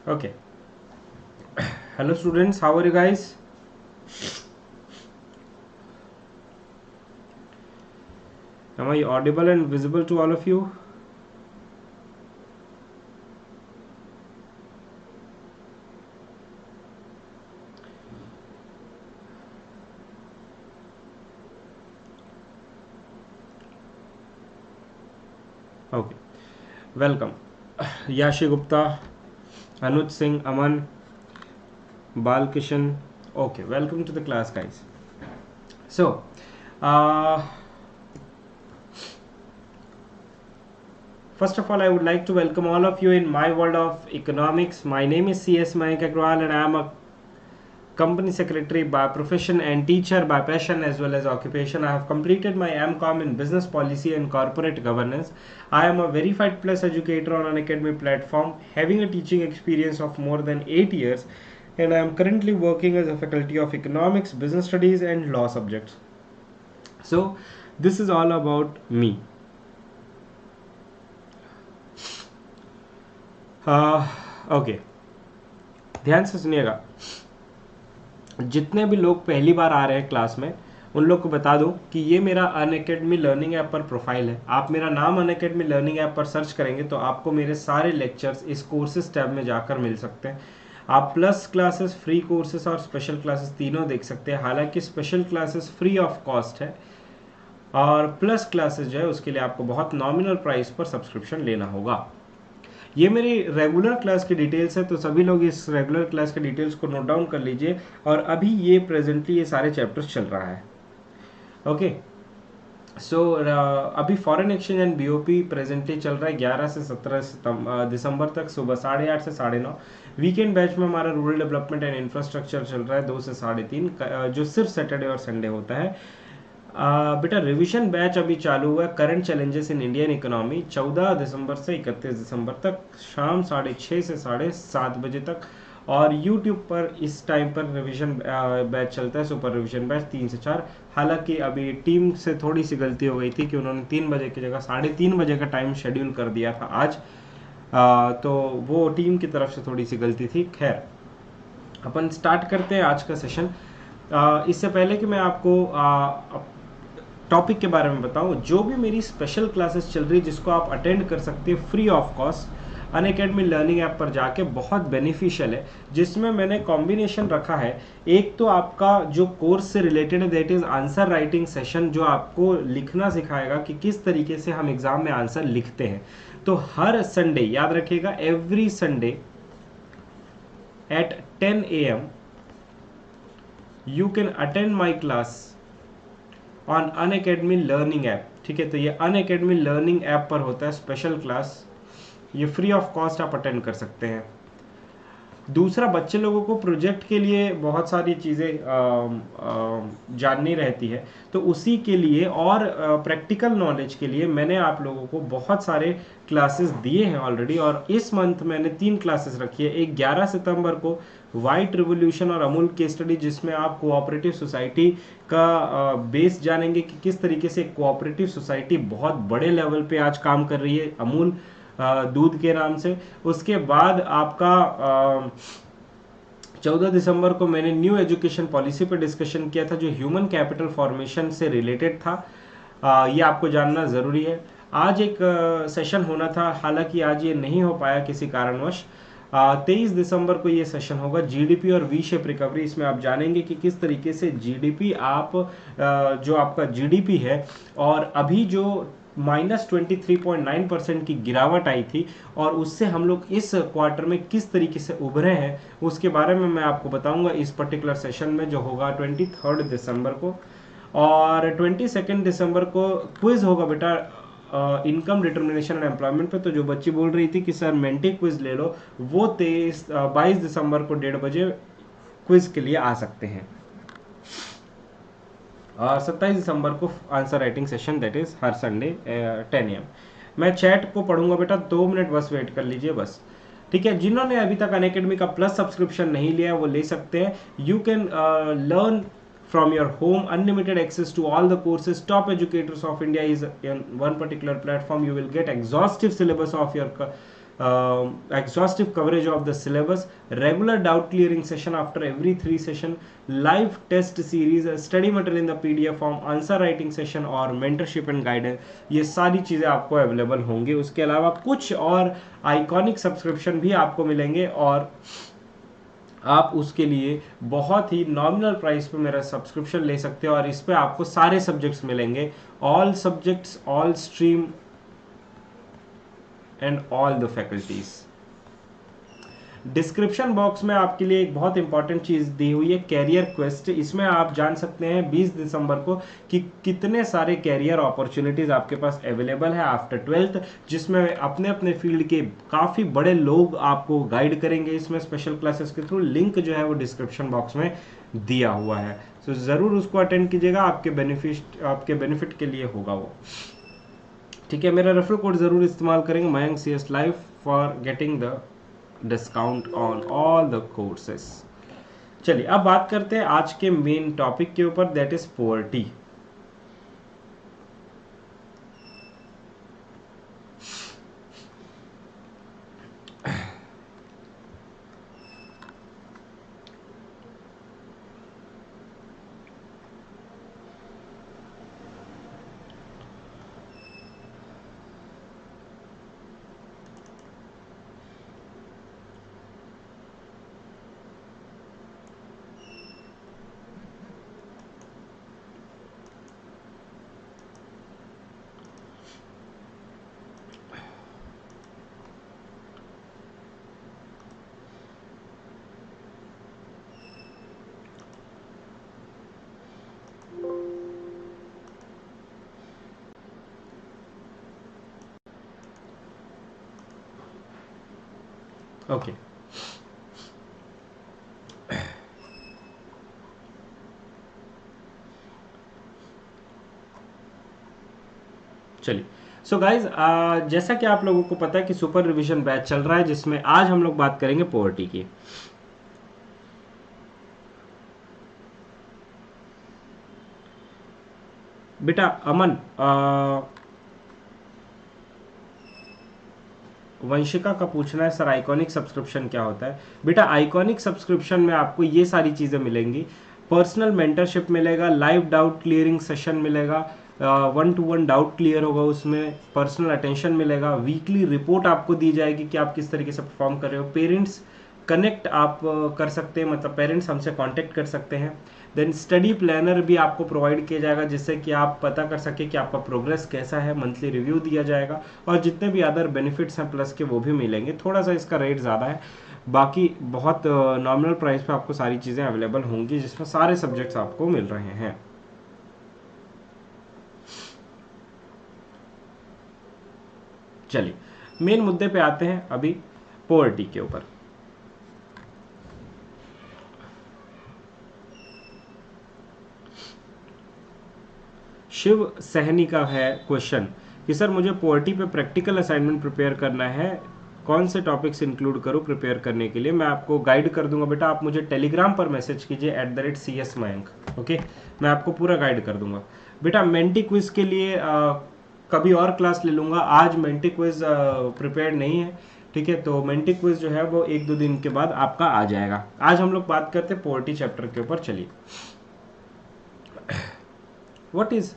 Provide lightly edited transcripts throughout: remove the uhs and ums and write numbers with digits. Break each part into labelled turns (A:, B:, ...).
A: Okay. Hello students, how are you guys? Am I audible and visible to all of you? Okay. Welcome. Yashi Gupta, Anuj Singh, Aman, Balkishan. Okay, welcome to the class, guys. So, uh, first of all, I would like to welcome all of you in my world of economics. My name is C.S. Mayank Agrawal and I am a company secretary by profession and teacher by passion as well as occupation. I have completed my MCOM in business policy and corporate governance. I am a verified plus educator on an academic platform having a teaching experience of more than 8 years, and I am currently working as a faculty of economics, business studies and law subjects. So this is all about me. Okay, ध्यान से सुनिएगा। जितने भी लोग पहली बार आ रहे हैं class में उन लोग को बता दूं कि ये मेरा अनअकैडमी लर्निंग ऐप पर प्रोफाइल है। आप मेरा नाम अनअकैडमी लर्निंग ऐप पर सर्च करेंगे तो आपको मेरे सारे लेक्चर्स इस कोर्सेज टैब में जाकर मिल सकते हैं। आप प्लस क्लासेस, फ्री कोर्सेज और स्पेशल क्लासेस तीनों देख सकते हैं। हालांकि special classes free of cost है और प्लस क्लासेस जो है उसके लिए आपको बहुत नॉमिनल प्राइस पर सब्सक्रिप्शन लेना होगा। ये मेरी रेगुलर क्लास की डिटेल्स है, तो सभी लोग इस रेगुलर क्लास के डिटेल्स को नोट डाउन कर लीजिए। और अभी ये प्रेजेंटली ये सारे चैप्टर्स चल रहा है। ओके, सो अभी foreign exchange and BOP presently चल रहा है 11 से 17 दिसंबर तक, सुबह 8:30 से 9:30। वीकेंड बैच में हमारा रूरल डेवलपमेंट एंड इंफ्रास्ट्रक्चर चल रहा है 2 से 3:30, जो सिर्फ सैटरडे और संडे होता है। बेटा रिवीजन बैच अभी चालू हुआ है, current challenges in Indian economy, 14 दिसंबर से 31 दिसंबर तक, शाम 6:30 से 7:30 बजे तक। और यूट्यूब पर इस टाइम पर रिवीजन बैच चलता है, सुपर रिवीजन बैच 3 से 4। हालांकि अभी टीम से थोड़ी सी गलती हो गई थी कि उन्होंने 3 बजे की जगह 3:30 बजे का टाइम शेड्यूल कर दिया था आज। तो वो टीम की तरफ से थोड़ी सी गलती थी। खैर, अपन स्टार्ट करते हैं आज का सेशन। इससे पहले कि मैं आपको टॉपिक के बारे में बताऊं, जो भी मेरी स्पेशल क्लासेस चल रही जिसको आप अटेंड कर सकते हैं free of cost Unacademy learning app पर जाके, बहुत बेनिफिशियल है। जिसमें मैंने कॉम्बिनेशन रखा है, एक तो आपका जो कोर्स से रिलेटेड है that is answer writing session, जो आपको लिखना सिखाएगा कि किस तरीके से हम एग्जाम में आंसर लिखते हैं। तो हर संडे, याद रखिएगा, every Sunday at 10 AM you can attend my class on Unacademy learning app. ठीक है, तो ये अनअकैडमी लर्निंग ऐप पर होता है स्पेशल क्लास, ये फ्री ऑफ कॉस्ट आप अटेंड कर सकते हैं। दूसरा, बच्चे लोगों को प्रोजेक्ट के लिए बहुत सारी चीज़ें जाननी रहती है, तो उसी के लिए और प्रैक्टिकल नॉलेज के लिए मैंने आप लोगों को बहुत सारे क्लासेस दिए हैं ऑलरेडी। और इस मंथ मैंने 3 क्लासेस रखी है। एक 11 सितंबर को वाइट रिवोल्यूशन और अमूल केस स्टडी, जिसमें आप कोऑपरेटिव सोसाइटी का बेस जानेंगे कि किस तरीके से कोऑपरेटिव सोसाइटी बहुत बड़े लेवल पे आज काम कर रही है अमूल दूध के नाम से। उसके बाद आपका 14 दिसंबर को मैंने न्यू एजुकेशन पॉलिसी पर डिस्कशन किया था, जो ह्यूमन कैपिटल फॉर्मेशन से रिलेटेड था। ये आपको जानना ज़रूरी है। आज एक सेशन होना था, हालांकि आज ये नहीं हो पाया किसी कारणवश। 23 दिसंबर को ये सेशन होगा, जीडीपी और वी शेप रिकवरी। इसमें आप जानेंगे कि किस तरीके से जीडीपी जो आपका जीडीपी है और अभी जो -23.9% की गिरावट आई थी और उससे हम लोग इस क्वार्टर में किस तरीके से उभरे हैं, उसके बारे में मैं आपको बताऊंगा इस पर्टिकुलर सेशन में, जो होगा 23 दिसंबर को। और 22 दिसंबर को क्विज होगा बेटा इनकम डिटर्मिनेशन एंड एम्प्लॉयमेंट पे। तो जो बच्ची बोल रही थी कि सर मेंटी क्विज ले लो, वो 22 दिसंबर को 1:30 बजे क्विज के लिए आ सकते हैं। और 27 दिसंबर को answer writing session, that is her Sunday 10 AM। मैं चैट को पढ़ूंगा बेटा, 2 मिनट बस वेट कर लीजिए बस। ठीक है, जिन्होंने अभी तक अनअकैडमी का प्लस सब्सक्रिप्शन नहीं लिया वो ले सकते हैं। You can learn from your home, unlimited access to all the courses. Top educators of India is in one particular platform. You will get exhaustive syllabus of your exhaustive coverage of the syllabus, regular doubt clearing session after every 3 session, live test series, study material in the PDF form, answer writing session और mentorship and guidance, ये सारी चीज़ें आपको available होंगी। उसके अलावा कुछ और आइकॉनिक सब्सक्रिप्शन भी आपको मिलेंगे और आप उसके लिए बहुत ही नॉमिनल प्राइस पे मेरा सब्सक्रिप्शन ले सकते हो और इस पे आपको सारे सब्जेक्ट्स मिलेंगे, all subjects, all stream and all the faculties. Description box में आपके लिए एक बहुत इंपॉर्टेंट चीज दी हुई है, कैरियर क्वेस्ट। इसमें आप जान सकते हैं 20 दिसंबर को कि कितने सारे कैरियर अपॉर्चुनिटीज आपके पास अवेलेबल है आफ्टर 12th, जिसमें अपने अपने फील्ड के काफी बड़े लोग आपको गाइड करेंगे इसमें स्पेशल क्लासेस के थ्रू। लिंक जो है वो डिस्क्रिप्शन बॉक्स में दिया हुआ है, तो जरूर उसको अटेंड कीजिएगा, आपके बेनिफिट के लिए होगा वो। ठीक है, मेरा रेफरल कोड जरूर इस्तेमाल करेंगे, Mayank CS live, for getting the discount on all the courses. चलिए अब बात करते हैं आज के मेन टॉपिक के ऊपर, दैट इज पोवर्टी। ओके चलिए, सो गाइज जैसा कि आप लोगों को पता है कि सुपर रिवीजन बैच चल रहा है, जिसमें आज हम लोग बात करेंगे पोवर्टी की। बेटा अमन, वंशिका का पूछना है सर आइकॉनिक सब्सक्रिप्शन क्या होता है। बेटा आइकॉनिक सब्सक्रिप्शन में आपको ये सारी चीज़ें मिलेंगी, पर्सनल मेंटरशिप मिलेगा, लाइव डाउट क्लियरिंग सेशन मिलेगा, 1-to-1 डाउट क्लियर होगा, उसमें पर्सनल अटेंशन मिलेगा, वीकली रिपोर्ट आपको दी जाएगी कि आप किस तरीके से परफॉर्म कर रहे हो, पेरेंट्स कनेक्ट आप कर सकते हैं, मतलब पेरेंट्स हमसे कांटेक्ट कर सकते हैं। देन स्टडी प्लानर भी आपको प्रोवाइड किया जाएगा जिससे कि आप पता कर सके कि आपका प्रोग्रेस कैसा है, मंथली रिव्यू दिया जाएगा और जितने भी अदर बेनिफिट्स हैं प्लस के वो भी मिलेंगे। थोड़ा सा इसका रेट ज़्यादा है, बाकी बहुत नॉमिनल प्राइस पे आपको सारी चीज़ें अवेलेबल होंगी जिसमें सारे सब्जेक्ट्स आपको मिल रहे हैं। चलिए मेन मुद्दे पे आते हैं अभी, पोवर्टी के ऊपर। शिव सहनी का है क्वेश्चन कि सर मुझे पोवर्टी पे प्रैक्टिकल असाइनमेंट प्रिपेयर करना है, कौन से टॉपिक्स इंक्लूड करूं प्रिपेयर करने के लिए। मैं आपको गाइड कर दूंगा बेटा, आप मुझे टेलीग्राम पर मैसेज कीजिए @CS मयंक, ओके, मैं आपको पूरा गाइड कर दूंगा। बेटा मेंटी क्विज के लिए कभी और क्लास ले लूंगा, आज मेंटी क्विज प्रिपेयर नहीं है, ठीक है, तो मेंटी क्विज जो है वो 1-2 दिन के बाद आपका आ जाएगा। आज हम लोग बात करते हैं पोवर्टी चैप्टर के ऊपर। चलिए, व्हाट इज,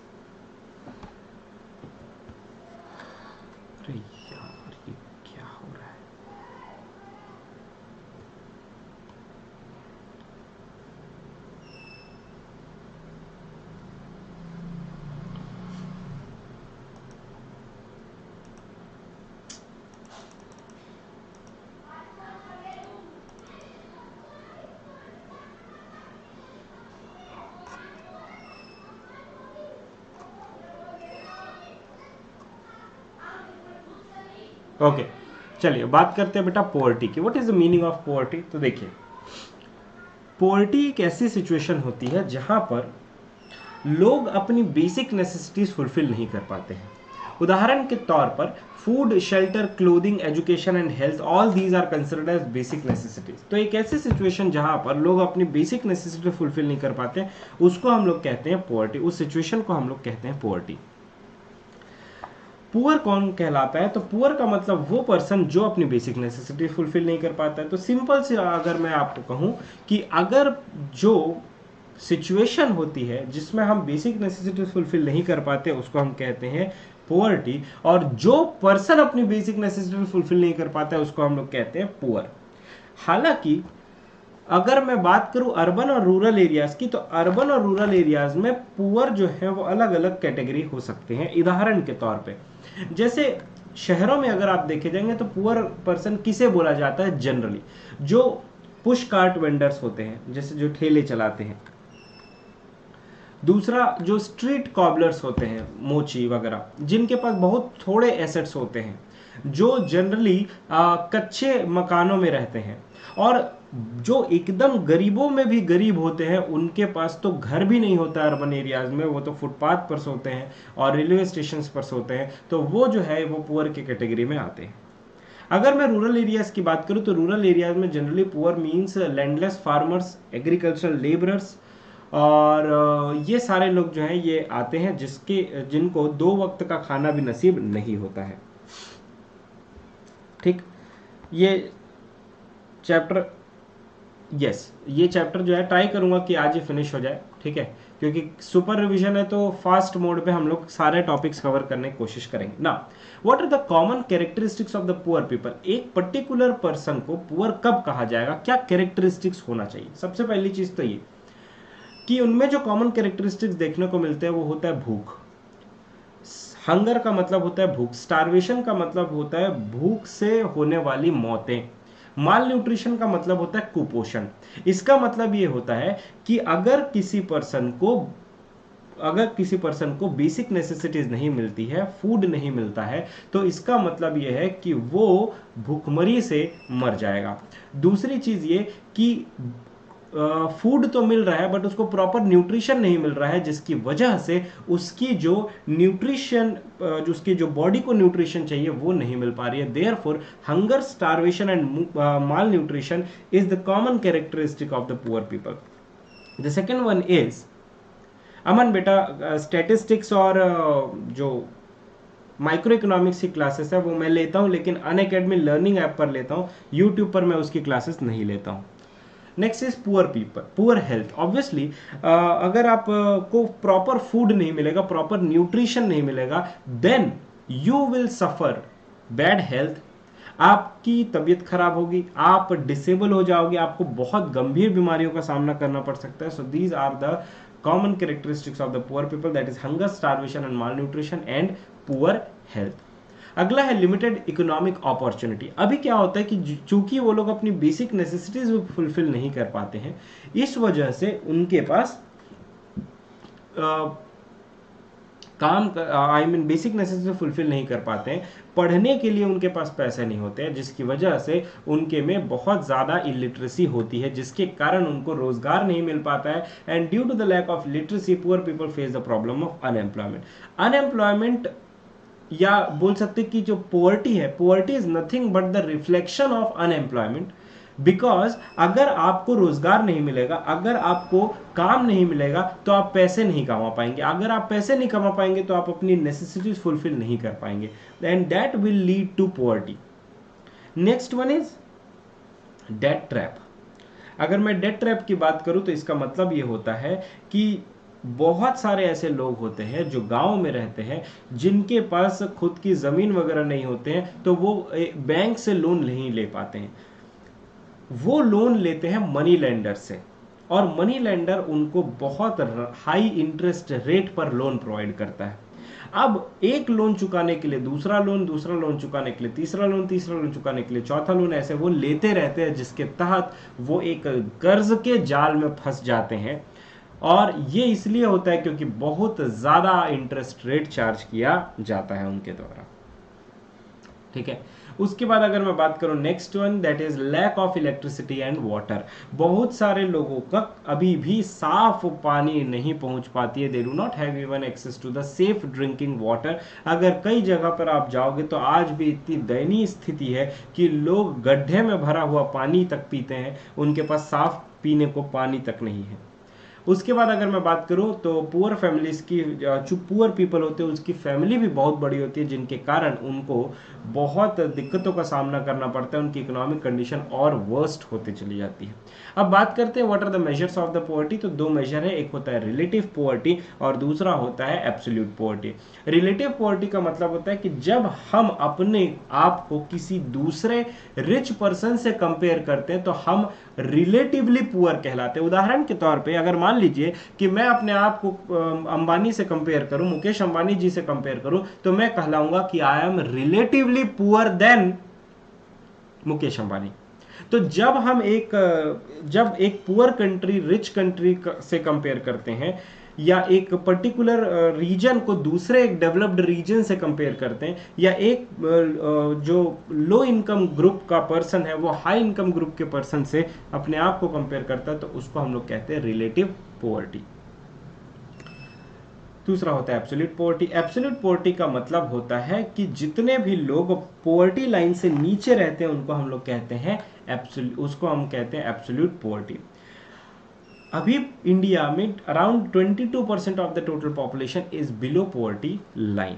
A: अरे यार ये क्या हो रहा है। ओके चलिए बात करते हैं बेटा पोवर्टी की। What is the meaning of poverty. तो देखिए, पोवर्टी एक ऐसी सिचुएशन होती है जहां पर लोग अपनी बेसिक नेसेसिटीज फुलफिल नहीं कर पाते हैं। उदाहरण के तौर पर food, shelter, clothing, education and health, all these are considered as basic necessities. तो एक ऐसी सिचुएशन जहां पर लोग अपनी बेसिक नेसेसिटी फुलफिल नहीं कर पाते, उसको हम लोग कहते हैं पोवर्टी, उस सिचुएशन को हम लोग कहते हैं पोवर्टी। पुअर कौन कहलाता है? तो पुअर का मतलब वो पर्सन जो अपनी बेसिक नेसेसिटी फुलफिल नहीं कर पाता है। तो सिंपल से अगर मैं आपको कहूं कि अगर जो सिचुएशन होती है जिसमें हम बेसिक नेसेसिटी फुलफिल नहीं कर पाते उसको हम कहते हैं पुअर्टी, और जो पर्सन अपनी बेसिक नेसेसिटी फुलफिल नहीं कर पाता है उसको हम लोग कहते हैं पुअर। हालांकि अगर मैं बात करूं अर्बन और रूरल एरियाज की, तो अर्बन और रूरल एरियाज में पुअर जो है वो अलग अलग कैटेगरी हो सकते हैं। उदाहरण के तौर पे जैसे शहरों में अगर आप देखे जाएंगे तो पुअर पर्सन किसे बोला जाता है? जनरली जो पुश कार्ट वेंडर्स होते हैं, जैसे जो ठेले चलाते हैं। दूसरा जो स्ट्रीट कॉबलर्स होते हैं, मोची वगैरह, जिनके पास बहुत थोड़े एसेट्स होते हैं, जो जनरली कच्चे मकानों में रहते हैं, और जो एकदम गरीबों में भी गरीब होते हैं उनके पास तो घर भी नहीं होता है अर्बन एरियाज में, वो तो फुटपाथ पर सोते हैं और रेलवे स्टेशन पर सोते हैं, तो वो जो है वो पुअर की कैटेगरी में आते हैं। अगर मैं रूरल एरियाज की बात करूं तो रूरल एरियाज में generally poor means landless farmers, agricultural labourers, और ये सारे लोग जो हैं ये आते हैं जिनको 2 वक्त का खाना भी नसीब नहीं होता है। ठीक, ये चैप्टर ये चैप्टर जो है ट्राई करूंगा कि आज ही फिनिश हो जाए, ठीक है, क्योंकि सुपर रिवीजन है तो फास्ट मोड पे हम लोग सारे टॉपिक्स कवर करने की कोशिश करेंगे ना। What are the common characteristics of the poor people? एक पर्टिकुलर पर्सन को पुअर कब कहा जाएगा, क्या कैरेक्टरिस्टिक्स होना चाहिए? सबसे पहली चीज तो ये कि उनमें जो कॉमन कैरेक्टरिस्टिक्स देखने को मिलते हैं वो होता है भूख। हंगर का मतलब होता है भूख, स्टारवेशन का मतलब होता है भूख से होने वाली मौतें, माल न्यूट्रिशन का मतलब होता है कुपोषण। इसका मतलब ये होता है कि अगर किसी पर्सन को बेसिक नेसेसिटीज नहीं मिलती है, फूड नहीं मिलता है, तो इसका मतलब यह है कि वो भूखमरी से मर जाएगा। दूसरी चीज ये कि फूड तो मिल रहा है बट उसको प्रॉपर न्यूट्रिशन नहीं मिल रहा है, जिसकी वजह से उसकी जो न्यूट्रिशन जो उसकी जो बॉडी को न्यूट्रिशन चाहिए वो नहीं मिल पा रही है। Therefore hunger, starvation and malnutrition is the common characteristic of the poor people. The second one is, Aman बेटा स्टैटिस्टिक्स और जो माइक्रो इकोनॉमिक्स की क्लासेस है वो मैं लेता हूं, लेकिन अनअकैडमी लर्निंग ऐप पर लेता हूं, यूट्यूब पर मैं उसकी क्लासेस नहीं लेता हूं। Next is poor people, poor health. Obviously अगर आप को प्रॉपर फूड नहीं मिलेगा, प्रॉपर न्यूट्रिशन नहीं मिलेगा, then you will suffer bad health, आपकी तबीयत खराब होगी, आप डिसेबल हो जाओगे, आपको बहुत गंभीर बीमारियों का सामना करना पड़ सकता है। So these are the common characteristics of the poor people, that is hunger, starvation and malnutrition and poor health. अगला है लिमिटेड इकोनॉमिक अपॉर्चुनिटी। अभी क्या होता है कि चूंकि वो लोग अपनी बेसिक नेसेसिटीज फुलफिल नहीं कर पाते हैं, इस वजह से उनके पास बेसिक नेसेसिटी फुलफिल नहीं कर पाते हैं, पढ़ने के लिए उनके पास पैसे नहीं होते हैं, जिसकी वजह से उनके में बहुत ज़्यादा इलिटरेसी होती है, जिसके कारण उनको रोजगार नहीं मिल पाता है। And due to the lack of literacy poor people face the problem of unemployment, या बोल सकते कि जो पोवर्टी है, poverty is nothing but the reflection of unemployment. Because अगर आपको रोजगार नहीं मिलेगा, अगर आपको काम नहीं मिलेगा, तो आप पैसे नहीं कमा पाएंगे, अगर आप पैसे नहीं कमा पाएंगे तो आप अपनी नेसेसिटीज फुलफिल नहीं कर पाएंगे, and that will lead to poverty. Next one is debt trap. अगर मैं डेट ट्रैप की बात करूं तो इसका मतलब ये होता है कि बहुत सारे ऐसे लोग होते हैं जो गांव में रहते हैं, जिनके पास खुद की जमीन वगैरह नहीं होते हैं, तो वो बैंक से लोन नहीं ले पाते हैं, वो लोन लेते हैं मनी लेंडर से, और मनी लेंडर उनको बहुत हाई इंटरेस्ट रेट पर लोन प्रोवाइड करता है। अब एक लोन चुकाने के लिए दूसरा लोन, दूसरा लोन चुकाने के लिए तीसरा लोन, तीसरा लोन चुकाने के लिए चौथा लोन, ऐसे वो लेते रहते हैं, जिसके तहत वो एक कर्ज के जाल में फंस जाते हैं। और ये इसलिए होता है क्योंकि बहुत ज्यादा इंटरेस्ट रेट चार्ज किया जाता है उनके द्वारा। ठीक है, उसके बाद अगर मैं बात करूं next one, that is lack of electricity and water. बहुत सारे लोगों का अभी भी साफ पानी नहीं पहुंच पाती है, they do not have even access to the safe drinking water. अगर कई जगह पर आप जाओगे तो आज भी इतनी दयनीय स्थिति है कि लोग गड्ढे में भरा हुआ पानी तक पीते हैं, उनके पास साफ पीने को पानी तक नहीं है। उसके बाद अगर मैं बात करूं तो पुअर फैमिलीज की, जो पुअर पीपल होते हैं उसकी फैमिली भी बहुत बड़ी होती है, जिनके कारण उनको बहुत दिक्कतों का सामना करना पड़ता है, उनकी इकोनॉमिक कंडीशन और वर्स्ट होती चली जाती है। अब बात करते हैं what are the measures of the poverty. तो दो मेजर है, एक होता है रिलेटिव पोवर्टी और दूसरा होता है एब्सोल्यूट पोवर्टी। रिलेटिव पोवर्टी का मतलब होता है कि जब हम अपने आप को किसी दूसरे रिच पर्सन से कंपेयर करते हैं तो हम रिलेटिवली पुअर कहलाते हैं। उदाहरण के तौर पे अगर मान लीजिए कि मैं अपने आप को अंबानी से कंपेयर करूं, मुकेश अंबानी जी से कंपेयर करूं, तो मैं कहलाऊंगा कि I am relatively poor then Mukesh Ambani. तो जब एक पुअर कंट्री रिच कंट्री से कंपेयर करते हैं या एक पर्टिकुलर रीजन को दूसरे एक डेवलप्ड रीजन से कंपेयर करते हैं या एक जो लो इनकम ग्रुप का पर्सन है वो हाई इनकम ग्रुप के पर्सन से अपने आप को कंपेयर करता है, तो उसको हम लोग कहते हैं रिलेटिव पोवर्टी। दूसरा होता है एब्सोल्यूट पोवर्टी। एब्सोल्यूट पोवर्टी का मतलब होता है कि जितने भी लोग पोवर्टी लाइन से नीचे रहते हैं उनको हम लोग कहते हैं उसको हम कहते हैं एब्सोल्यूट पोवर्टी। अभी इंडिया में around 22% of the total population is below poverty line.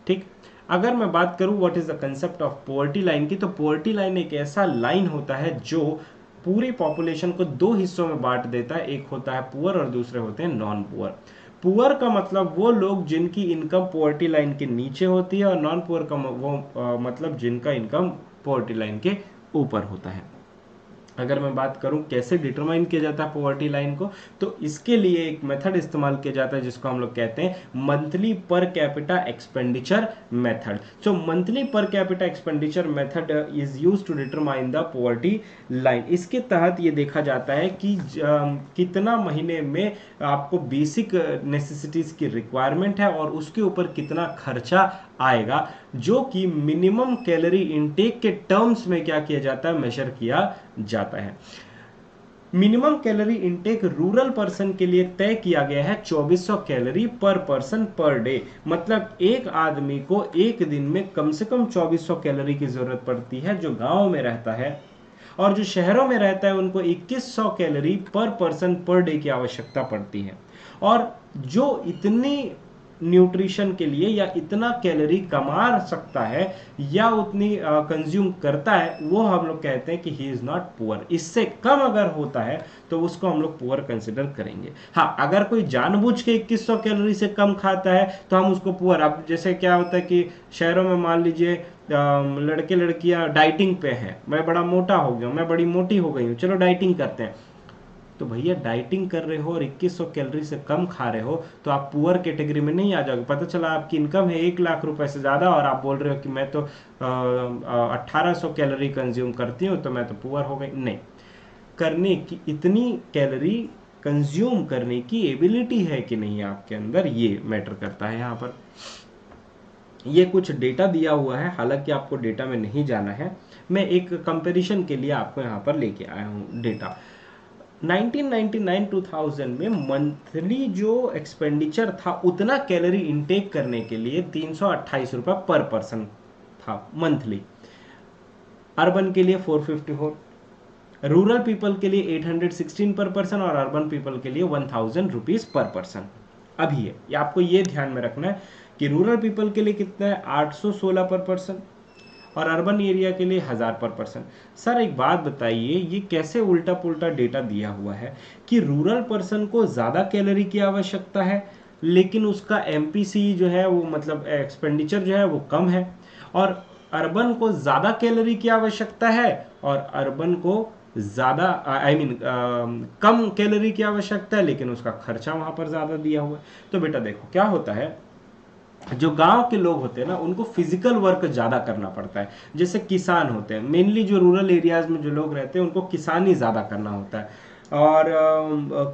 A: ठीक, अगर मैं बात करूं what is the concept of poverty line की, तो पोवर्टी लाइन एक ऐसा लाइन होता है जो पूरी पॉपुलेशन को दो हिस्सों में बांट देता है, एक होता है पुअर और दूसरे होते हैं नॉन पुअर। पुअर का मतलब वो लोग जिनकी इनकम पोवर्टी लाइन के नीचे होती है और नॉन पुअर का वो मतलब जिनका इनकम पोवर्टी लाइन के ऊपर होता है। अगर मैं बात करूं कैसे डिटरमाइन किया जाता है पोवर्टी लाइन को, तो इसके लिए एक मेथड इस्तेमाल किया जाता है जिसको हम लोग कहते हैं monthly per capita expenditure method. So monthly per capita expenditure method is used to determine the poverty line. इसके तहत ये देखा जाता है कि कितना महीने में आपको बेसिक नेसेसिटीज की रिक्वायरमेंट है और उसके ऊपर कितना खर्चा आएगा, जो कि मिनिमम कैलोरी इनटेक के टर्म्स में क्या किया जाता है, मेजर किया जाता है। Minimum calorie intake rural person के लिए तय किया गया है 2400 कैलोरी पर पर्सन पर डे। मतलब एक आदमी को एक दिन में कम से कम 2400 कैलोरी की जरूरत पड़ती है जो गांव में रहता है, और जो शहरों में रहता है उनको 2100 कैलोरी पर पर्सन पर डे की आवश्यकता पड़ती है। और जो इतनी न्यूट्रिशन के लिए या इतना कैलोरी कमा सकता है या उतनी कंज्यूम करता है, वो हम लोग कहते हैं कि ही इज नॉट पुअर। इससे कम अगर होता है तो उसको हम लोग पुअर कंसिडर करेंगे। हाँ, अगर कोई जानबूझ के 2100 कैलोरी से कम खाता है तो हम उसको पुअर। अब जैसे क्या होता है कि शहरों में मान लीजिए लड़के लड़कियां डाइटिंग पे हैं, मैं बड़ा मोटा हो गया हूं, मैं बड़ी मोटी हो गई हूँ, चलो डाइटिंग करते हैं। तो भैया डाइटिंग कर रहे हो और 2100 कैलोरी से कम खा रहे हो तो आप पुअर कैटेगरी में नहीं आ जाओगे। पता चला आपकी इनकम है 1 लाख रुपए से ज़्यादा और आप बोल रहे हो कि मैं तो 1800 कैलोरी कंज्यूम करती हूँ तो मैं तो पुअर हो गई। नहीं, करने की इतनी कैलोरी कंज्यूम करने की एबिलिटी है कि नहीं आपके अंदर, ये मैटर करता है यहाँ पर। ये कुछ डेटा दिया हुआ है, हालांकि आपको डेटा में नहीं जाना है, मैं एक कंपैरिजन के लिए आपको यहाँ पर लेके आया हूँ डेटा। 1999-2000 में मंथली जो एक्सपेंडिचर था उतना कैलोरी इनटेक करने के लिए 328 रुपये पर पर्सन था मंथली। अर्बन के लिए 454, रूरल पीपल के लिए 816 पर पर्सन और अर्बन पीपल के लिए 1000 रुपीज पर पर्सन। अभी है ये आपको ये ध्यान में रखना है कि रूरल पीपल के लिए कितना है, 816 पर पर्सन और अर्बन एरिया के लिए 1000 पर पर्सन। सर एक बात बताइए, ये कैसे उल्टा पुल्टा डेटा दिया हुआ है कि रूरल पर्सन को ज़्यादा कैलोरी की आवश्यकता है लेकिन उसका एमपीसी जो है वो मतलब एक्सपेंडिचर जो है वो कम है, और अर्बन को ज़्यादा कैलोरी की आवश्यकता है और अर्बन को ज़्यादा कम कैलोरी की आवश्यकता है लेकिन उसका खर्चा वहाँ पर ज़्यादा दिया हुआ है। तो बेटा देखो क्या होता है, जो गांव के लोग होते हैं ना उनको फिजिकल वर्क ज्यादा करना पड़ता है। जैसे किसान होते हैं, मेनली जो रूरल एरियाज में जो लोग रहते हैं उनको किसानी ज्यादा करना होता है, और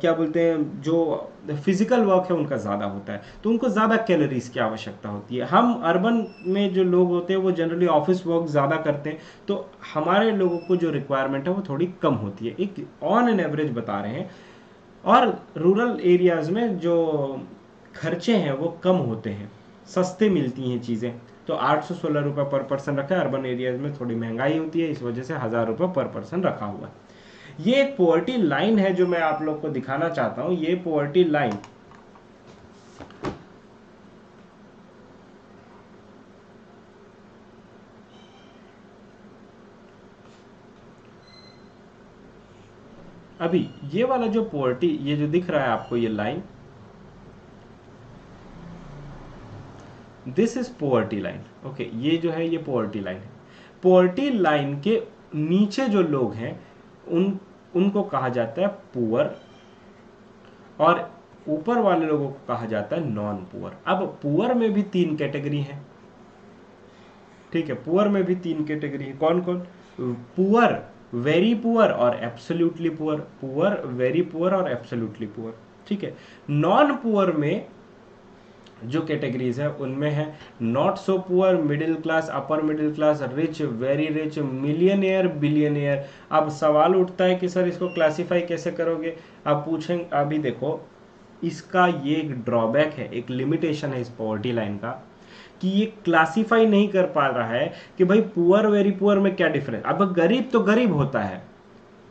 A: क्या बोलते हैं जो फिजिकल वर्क है उनका ज्यादा होता है, तो उनको ज्यादा कैलोरीज की आवश्यकता होती है। हम अर्बन में जो लोग होते हैं वो जनरली ऑफिस वर्क ज्यादा करते हैं, तो हमारे लोगों को जो रिक्वायरमेंट है वो थोड़ी कम होती है, एक ऑन एन एवरेज बता रहे हैं। और रूरल एरियाज में जो खर्चे हैं वो कम होते हैं, सस्ते मिलती हैं चीज़ें, तो 816 रुपये पर पर्सन रखा है। अर्बन एरियाज में थोड़ी महंगाई होती है, इस वजह से 1000 रुपये पर पर्सन रखा हुआ है। ये एक पॉवर्टी लाइन है जो मैं आप लोग को दिखाना चाहता हूं। ये पॉवर्टी लाइन अभी ये वाला जो पॉवर्टी, ये जो दिख रहा है आपको ये line, this is poverty line. Okay, ये जो है ये पॉवर्टी लाइन है। पॉवर्टी लाइन के नीचे जो लोग हैं उनको कहा जाता है पुअर, और ऊपर वाले लोगों को कहा जाता है नॉन पुअर। अब पुअर में भी 3 कैटेगरी है, ठीक है, पुअर में भी 3 कैटेगरी है। कौन कौन? पुअर, वेरी पुअर और absolutely poor. Poor, very poor और एब्सोल्युटली पुअर, ठीक है। नॉन पुअर में जो कैटेगरीज है उनमें है not so poor, middle class, upper middle class, rich, very rich, millionaire, billionaire. अब सवाल उठता है कि सर इसको क्लासिफाई कैसे करोगे? अब पूछेंगे, अभी देखो इसका ये एक ड्रॉबैक है, एक लिमिटेशन है इस पॉवर्टी लाइन का, कि ये क्लासिफाई नहीं कर पा रहा है कि भाई पुअर वेरी पुअर में क्या डिफरेंस। अब गरीब तो गरीब होता है,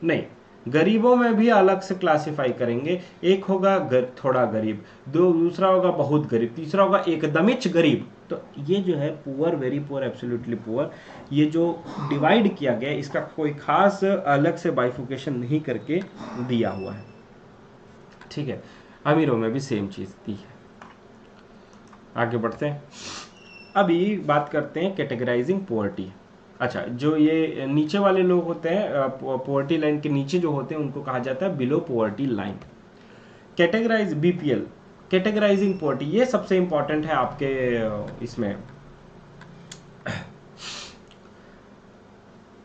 A: नहीं, गरीबों में भी अलग से क्लासिफाई करेंगे। एक होगा थोड़ा गरीब, दूसरा होगा बहुत गरीब, तीसरा होगा एकदमिच गरीब। तो ये जो है poor, very poor, absolutely poor, ये जो डिवाइड किया गया इसका कोई खास अलग से बाइफिकेशन नहीं करके दिया हुआ है, ठीक है। अमीरों में भी सेम चीज दी है। आगे बढ़ते हैं, अभी बात करते हैं कैटेगराइजिंग पॉवर्टी। अच्छा, जो ये नीचे वाले लोग होते हैं, पॉवर्टी लाइन के नीचे जो होते हैं उनको कहा जाता है below poverty line. Categorise, BPL, categorising poverty, ये सबसे इंपॉर्टेंट है आपके इसमें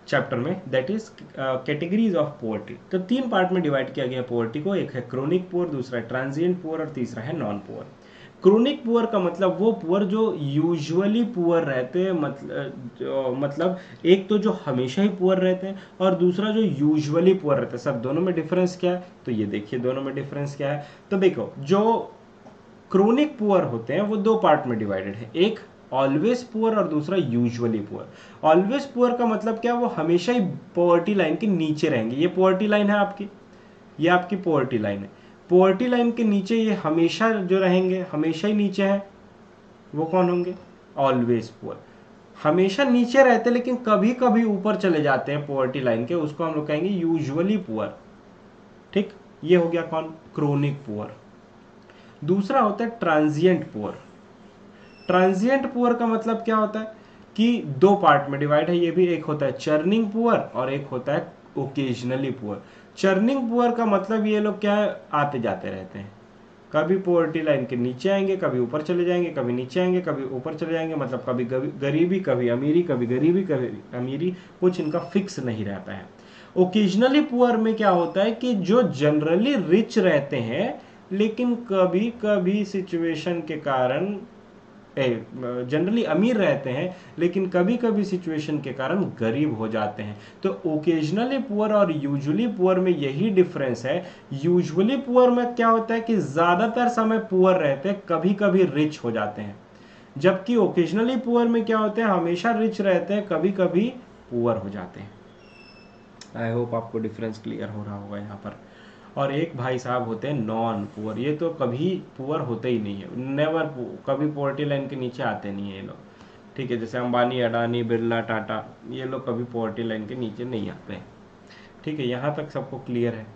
A: चैप्टर में, that is categories of poverty. तो 3 पार्ट में डिवाइड किया गया पॉवर्टी को, एक है क्रोनिक पुअर, दूसरा है ट्रांजिएंट पुअर और तीसरा है नॉन पुअर। क्रोनिक पुअर का मतलब वो पुअर जो यूजुअली पुअर रहते हैं, मतलब एक तो जो हमेशा ही पुअर रहते हैं और दूसरा जो यूजुअली पुअर रहते हैं। सर दोनों में डिफरेंस क्या है? तो ये देखिए दोनों में डिफरेंस क्या है। तो देखो, जो क्रोनिक पुअर होते हैं वो 2 पार्ट में डिवाइडेड है, एक ऑलवेज पुअर और दूसरा यूजुअली पुअर। ऑलवेज पुअर का मतलब क्या? वो हमेशा ही पॉवर्टी लाइन के नीचे रहेंगे। ये पॉवर्टी लाइन है आपकी, ये आपकी पॉवर्टी लाइन है। पॉवर्टी लाइन के नीचे ये हमेशा जो रहेंगे, हमेशा ही नीचे है, वो कौन होंगे? Always poor. हमेशा नीचे रहते लेकिन कभी कभी ऊपर चले जाते हैं पॉवर्टी लाइन के, उसको हम लोग कहेंगे यूजुअली पुअर, ठीक। ये हो गया कौन? Chronic poor. दूसरा होता है ट्रांजिएंट पुअर। ट्रांजिएंट पुअर का मतलब क्या होता है कि 2 पार्ट में डिवाइड है ये भी, एक होता है चर्निंग पुअर और एक होता है ओकेजनली पुअर। चर्निंग पुअर का मतलब ये लोग क्या है, आते जाते रहते हैं, कभी पॉवर्टी लाइन के नीचे आएंगे, कभी ऊपर चले जाएंगे, कभी नीचे आएंगे, कभी ऊपर चले जाएंगे, मतलब कभी गरीबी, कभी अमीरी, कभी गरीबी, कभी अमीरी, कुछ इनका फिक्स नहीं रहता है। ओकेजनली पुअर में क्या होता है कि जो जनरली रिच रहते हैं लेकिन कभी कभी सिचुएशन के कारण, जनरली अमीर रहते हैं लेकिन कभी कभी सिचुएशन के कारण गरीब हो जाते हैं। तो ओकेजनली पुअर और यूजुअली पुअर में यही डिफरेंस है। यूजुअली पुअर में क्या होता है कि ज्यादातर समय पुअर रहते हैं, कभी कभी रिच हो जाते हैं, जबकि ओकेजनली पुअर में क्या होते हैं, हमेशा रिच रहते हैं, कभी कभी पुअर हो जाते हैं। आई होप आपको डिफरेंस क्लियर हो रहा होगा यहाँ पर। और एक भाई साहब होते हैं नॉन पुअर, ये तो कभी पुअर होते ही नहीं है, नेवर, कभी पॉवर्टी लाइन के नीचे आते नहीं है ये लोग, ठीक है। जैसे अंबानी, अडानी, बिरला, टाटा, ये लोग कभी पॉवर्टी लाइन के नीचे नहीं आते हैं, ठीक है। यहाँ तक सबको क्लियर है?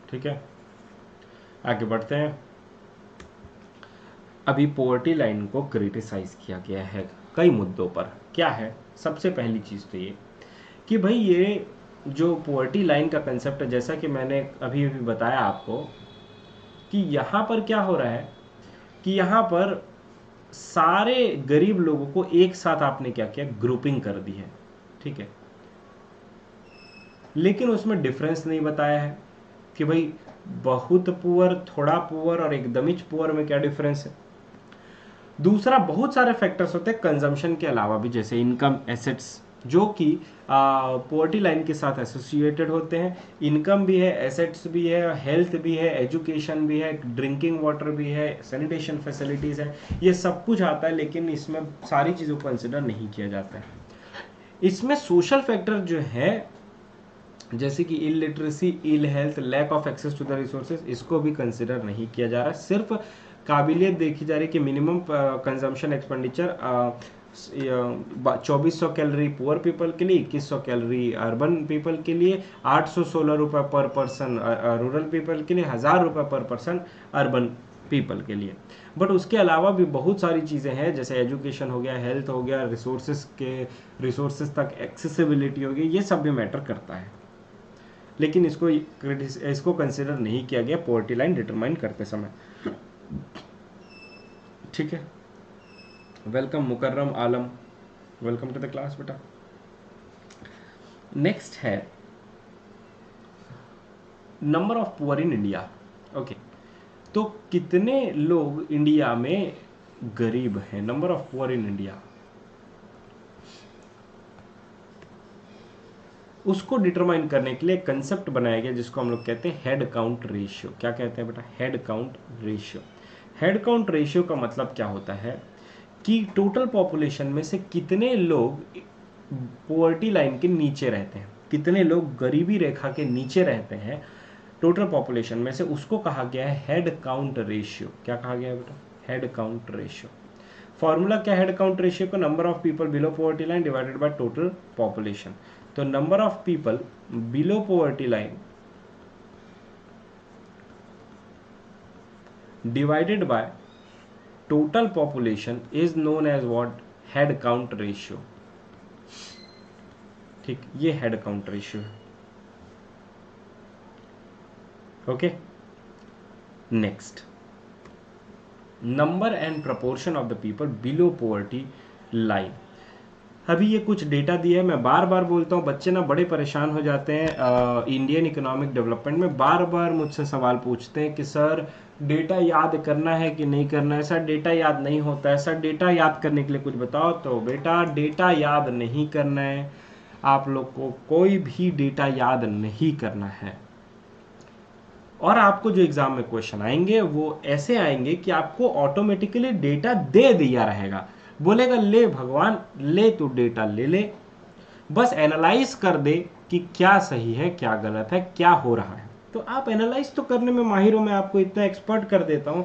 A: ठीक है, आगे बढ़ते हैं। अभी पॉवर्टी लाइन को क्रिटिसाइज किया गया है कई मुद्दों पर। क्या है? सबसे पहली चीज तो ये कि भाई ये जो पॉवर्टी लाइन का कंसेप्ट है, जैसा कि मैंने अभी अभी बताया आपको, कि यहाँ पर क्या हो रहा है कि यहाँ पर सारे गरीब लोगों को एक साथ आपने क्या किया, ग्रुपिंग कर दी है, ठीक है। लेकिन उसमें डिफरेंस नहीं बताया है कि भाई बहुत पुअर, थोड़ा पुअर और एकदमिच पुअर में क्या डिफरेंस है। दूसरा बहुत सारे फैक्टर्स होते हैं कंजम्पशन के अलावा भी, जैसे इनकम, एसेट्स, जो कि पॉवर्टी लाइन के साथ एसोसिएटेड होते हैं। इनकम भी है, एसेट्स भी है, हेल्थ भी है, एजुकेशन भी है, ड्रिंकिंग वाटर भी है, सैनिटेशन फैसिलिटीज़ है, ये सब कुछ आता है, लेकिन इसमें सारी चीज़ों को कंसिडर नहीं किया जाता है। इसमें सोशल फैक्टर जो है, जैसे कि illiteracy, ill health, lack of access to the resources, इसको भी कंसिडर नहीं किया जा रहा है। सिर्फ काबिलियत देखी जा रही है कि minimum consumption expenditure 2400 calorie poor people के लिए, 2100 कैलोरी अर्बन पीपल के लिए, 816 रुपये पर पर्सन रूरल पीपल के लिए, 1000 रुपये पर पर्सन अर्बन पीपल के लिए। बट उसके अलावा भी बहुत सारी चीज़ें हैं, जैसे एजुकेशन हो गया, हेल्थ हो गया, रिसोर्सेज तक एक्सेसिबिलिटी हो गई, ये सब भी मैटर करता है, लेकिन इसको कंसिडर नहीं किया गया पॉवर्टी लाइन डिटरमाइन करते समय। ठीक है, welcome Mukarram Alam, welcome to the class बेटा। नेक्स्ट है number of poor in India. Okay, तो कितने लोग इंडिया में गरीब हैं, number of poor in India, उसको डिटरमाइन करने के लिए कंसेप्ट बनाया गया जिसको हम लोग कहते हैं हेड काउंट रेशियो। क्या कहते हैं बेटा? Head count ratio. Head count ratio का मतलब क्या होता है कि टोटल पॉपुलेशन में से कितने लोग पॉवर्टी लाइन के नीचे रहते हैं, कितने लोग गरीबी रेखा के नीचे रहते हैं टोटल पॉपुलेशन में से, उसको कहा गया है हेड काउंट रेशियो। क्या कहा गया है बेटा? Head count ratio. फॉर्मूला क्या है हेड काउंट रेशियो का? Number of people below poverty line divided by total population. तो number of people below poverty line divided by total population is known as what? Head count ratio. ठीक, ये head count ratio है। Okay, next, number and proportion of the people below poverty line. अभी ये कुछ data दिया है, मैं बार बार बोलता हूँ, बच्चे ना बड़े परेशान हो जाते हैं इंडियन इकोनॉमिक डेवलपमेंट में, बार बार मुझसे सवाल पूछते हैं कि सर डेटा याद करना है कि नहीं करना है, सर डेटा याद नहीं होता है, सर डेटा याद करने के लिए कुछ बताओ। तो बेटा डेटा याद नहीं करना है, आप लोग को कोई भी डेटा याद नहीं करना है, और आपको जो एग्जाम में क्वेश्चन आएंगे वो ऐसे आएंगे कि आपको ऑटोमेटिकली डेटा दे दिया रहेगा, बोलेगा ले भगवान ले, तू डेटा ले ले, बस एनालाइज कर दे कि क्या सही है क्या गलत है क्या हो रहा है। तो आप एनालाइज तो करने में माहिर हो, मैं आपको इतना एक्सपर्ट कर देता हूं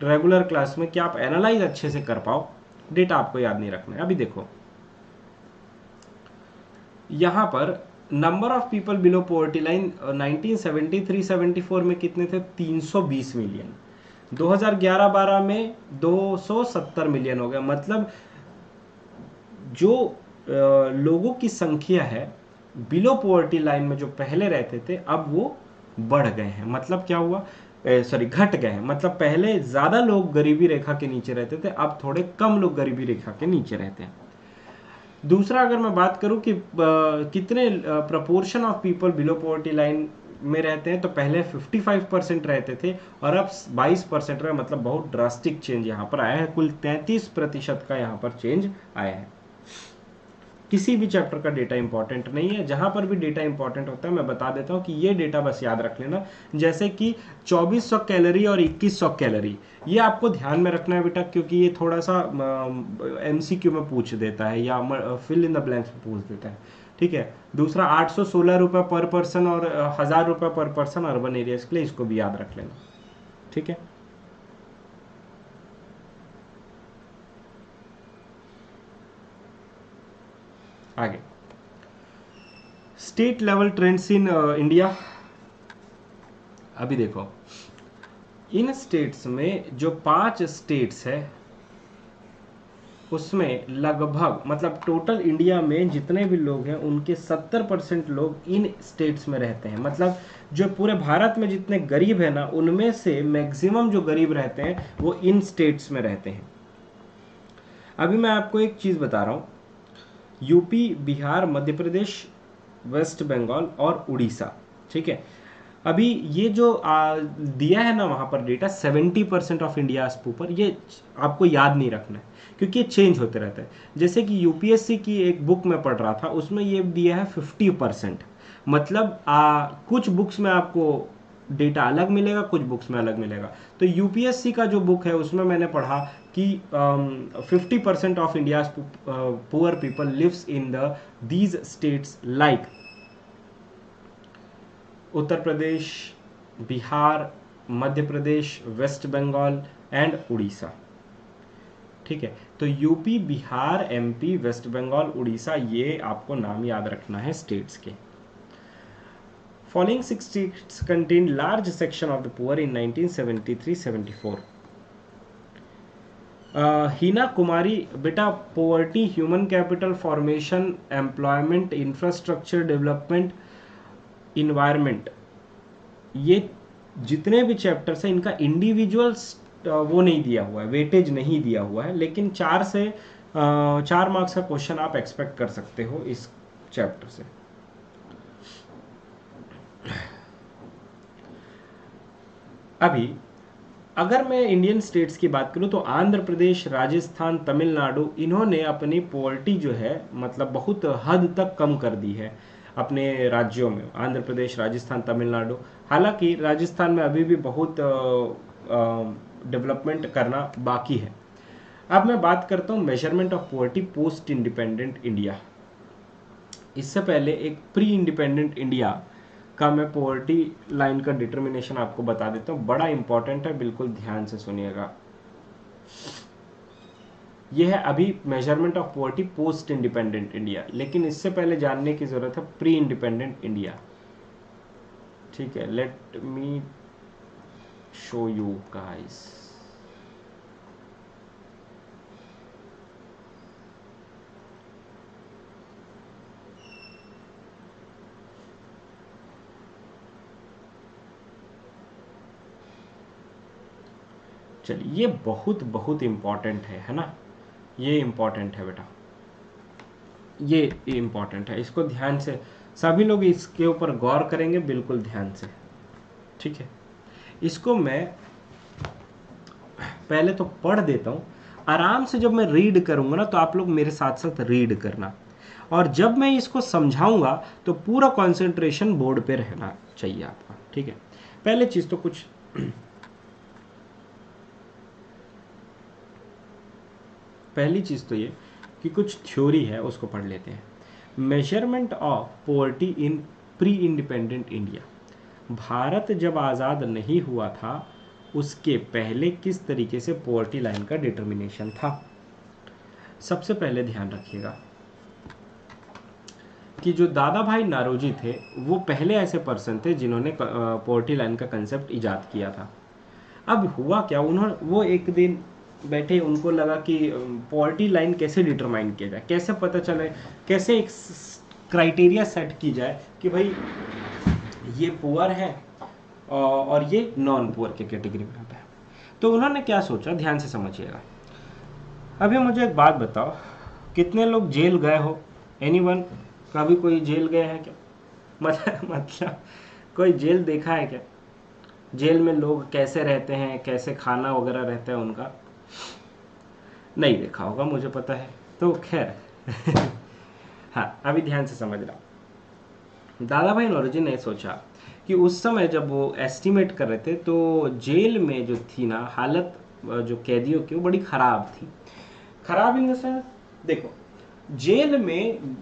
A: रेगुलर क्लास में कि आप एनालाइज अच्छे से कर पाओ, डेटा आपको याद नहीं रखना है। अभी देखो यहां पर number of people below poverty line 1973-74 में कितने थे? 320 मिलियन। 2011-12 में 270 मिलियन हो गया। मतलब जो लोगों की संख्या है बिलो पॉवर्टी लाइन में जो पहले रहते थे अब वो बढ़ गए हैं। मतलब क्या हुआ? घट गए हैं। मतलब पहले ज्यादा लोग गरीबी रेखा के नीचे रहते थे, अब थोड़े कम लोग गरीबी रेखा के नीचे रहते हैं। दूसरा, अगर मैं बात करूं कि कितने proportion of people below poverty line में रहते हैं, तो पहले 55% रहते थे और अब 22% रहे। मतलब बहुत ड्रास्टिक चेंज यहाँ पर आया है, कुल 33% का यहाँ पर चेंज आया है। किसी भी चैप्टर का डेटा इंपॉर्टेंट नहीं है, जहां पर भी डेटा इंपॉर्टेंट होता है मैं बता देता हूं कि ये डेटा बस याद रख लेना। जैसे कि 2400 कैलोरी और 2100 कैलोरी, ये आपको ध्यान में रखना है बेटा, क्योंकि ये थोड़ा सा एमसीक्यू में पूछ देता है या फिल इन द ब्लैंक्स में पूछ देता है। ठीक है। दूसरा 816 रुपये पर पर्सन और 1000 रुपये पर पर्सन अर्बन एरियाज के लिए, इसको भी याद रख लेना। ठीक है। आगे, state level trends in India. अभी देखो इन स्टेट्स में जो 5 स्टेट्स है उसमें लगभग, मतलब टोटल इंडिया में जितने भी लोग हैं उनके 70% लोग इन स्टेट्स में रहते हैं। मतलब जो पूरे भारत में जितने गरीब है ना, उनमें से मैक्सिमम जो गरीब रहते हैं वो इन स्टेट्स में रहते हैं। अभी मैं आपको एक चीज बता रहा हूं, यूपी, बिहार, मध्य प्रदेश, वेस्ट बंगाल और उड़ीसा, ठीक है, अभी ये जो दिया है ना वहाँ पर डेटा 70% ऑफ इंडिया पुअर, ये आपको याद नहीं रखना है क्योंकि ये चेंज होते रहता है। जैसे कि यूपीएससी की एक बुक में पढ़ रहा था, उसमें ये दिया है 50%। मतलब कुछ बुक्स में आपको डेटा अलग मिलेगा, कुछ बुक्स में अलग मिलेगा। तो यूपीएससी का जो बुक है उसमें मैंने पढ़ा कि 50% of India poor people lives in the these states like Uttar Pradesh, Bihar, Madhya Pradesh, West Bengal and Orissa. ठीक है, तो UP, Bihar, MP, West Bengal, Orissa, ये आपको नाम याद रखना है स्टेट्स के। Following 6 states contained large section of the poor in 1973-74. हीना कुमारी, बेटा poverty, human capital formation, employment, infrastructure development, environment, ये जितने भी चैप्टर्स हैं इनका इंडिविजुअल्स वो नहीं दिया हुआ है, वेटेज नहीं दिया हुआ है, लेकिन 4 मार्क्स का क्वेश्चन आप एक्सपेक्ट कर सकते हो इस चैप्टर से। अभी अगर मैं इंडियन स्टेट्स की बात करूं तो आंध्र प्रदेश, राजस्थान, तमिलनाडु, इन्होंने अपनी पॉवर्टी जो है मतलब बहुत हद तक कम कर दी है अपने राज्यों में। आंध्र प्रदेश, राजस्थान, तमिलनाडु, हालांकि राजस्थान में अभी भी बहुत डेवलपमेंट करना बाकी है। अब मैं बात करता हूं measurement of poverty post independent India. इससे पहले एक प्री इंडिपेंडेंट इंडिया का मैं पॉवर्टी लाइन का डिटर्मिनेशन आपको बता देता हूँ, बड़ा इंपॉर्टेंट है, बिल्कुल ध्यान से सुनिएगा। यह है अभी measurement of poverty post independent India, लेकिन इससे पहले जानने की जरूरत है प्री इंडिपेंडेंट इंडिया। ठीक है, let me show you guys. चलिए, ये बहुत बहुत इंपॉर्टेंट है ना, ये इंपॉर्टेंट है बेटा, ये इंपॉर्टेंट है, इसको ध्यान से सभी लोग इसके ऊपर गौर करेंगे बिल्कुल ध्यान से। ठीक है, इसको मैं पहले तो पढ़ देता हूं, आराम से जब मैं रीड करूंगा ना तो आप लोग मेरे साथ साथ रीड करना, और जब मैं इसको समझाऊंगा तो पूरा कंसंट्रेशन बोर्ड पे रहना चाहिए आपका। ठीक है, पहले चीज तो कुछ पहली चीज तो ये कि कुछ थ्योरी है उसको पढ़ लेते हैं। Measurement of poverty in pre independent India. Bharat जब आज़ाद नहीं हुआ था उसके पहले किस तरीके से पॉवर्टी लाइन का डिटर्मिनेशन था। सबसे पहले ध्यान रखिएगा कि जो दादा भाई नारोजी थे वो पहले ऐसे पर्सन थे जिन्होंने पॉवर्टी लाइन का कंसेप्ट इजाद किया था। अब हुआ क्या, उन्होंने वो एक दिन बैठे, उनको लगा कि पॉवर्टी लाइन कैसे डिटरमाइन किया जाए, कैसे पता चले, कैसे एक क्राइटेरिया सेट की जाए कि भाई ये पुअर है और ये नॉन पुअर के कैटेगरी में आता है। तो उन्होंने क्या सोचा, ध्यान से समझिएगा। अभी मुझे एक बात बताओ, कितने लोग जेल गए हो? एनीवन? कभी कोई जेल गया है क्या? मतलब कोई जेल देखा है क्या? जेल में लोग कैसे रहते हैं, कैसे खाना वगैरह रहता है उनका? नहीं देखा होगा, मुझे पता है। तो खैर हाँ, अभी ध्यान से समझना। दादा भाई नौरोजी ने सोचा कि उस समय जब वो एस्टिमेट कर रहे थे तो जेल में जो थी ना हालत जो कैदियों की वो बड़ी खराब थी। खराब इन द सेंस, देखो जेल में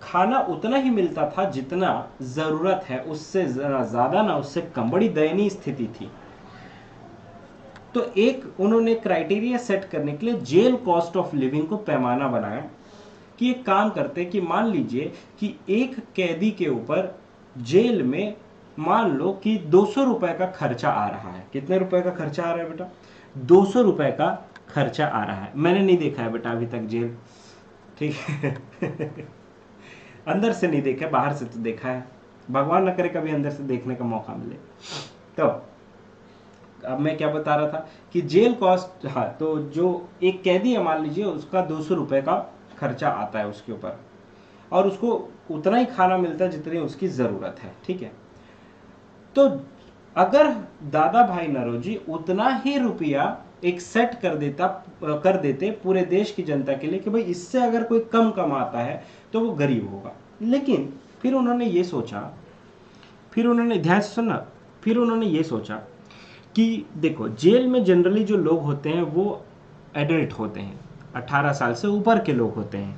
A: खाना उतना ही मिलता था जितना जरूरत है, उससे ज्यादा ना उससे कम, बड़ी दयनीय स्थिति थी। तो एक उन्होंने क्राइटेरिया सेट करने के लिए जेल कॉस्ट ऑफ लिविंग को पैमाना बनाया कि एक काम करते कि मान लीजिए कि एक कैदी के ऊपर जेल में मान लो कि 200 रुपए का खर्चा आ रहा है। कितने रुपए का खर्चा आ रहा है बेटा? 200 रुपए का खर्चा आ रहा है। मैंने नहीं देखा है बेटा अभी तक जेल, ठीक है अंदर से नहीं देखा, बाहर से तो देखा है, भगवान न करे कभी अंदर से देखने का मौका मिले। तो अब मैं क्या बता रहा था कि जेल कॉस्ट, हाँ, तो जो एक कैदी है मान लीजिए उसका 200 रुपए का खर्चा आता है उसके ऊपर, और उसको उतना ही खाना मिलता है जितनी उसकी ज़रूरत है। ठीक है, तो अगर दादा भाई नौरोजी उतना ही रुपया एक सेट कर देते पूरे देश की जनता के लिए कि भाई इससे अगर कोई कम कमाता है तो वो गरीब होगा, लेकिन फिर उन्होंने ये सोचा, फिर उन्होंने ध्यान से सुनना, फिर उन्होंने ये सोचा कि देखो जेल में जनरली जो लोग होते हैं वो एडल्ट होते हैं, 18 साल से ऊपर के लोग होते हैं।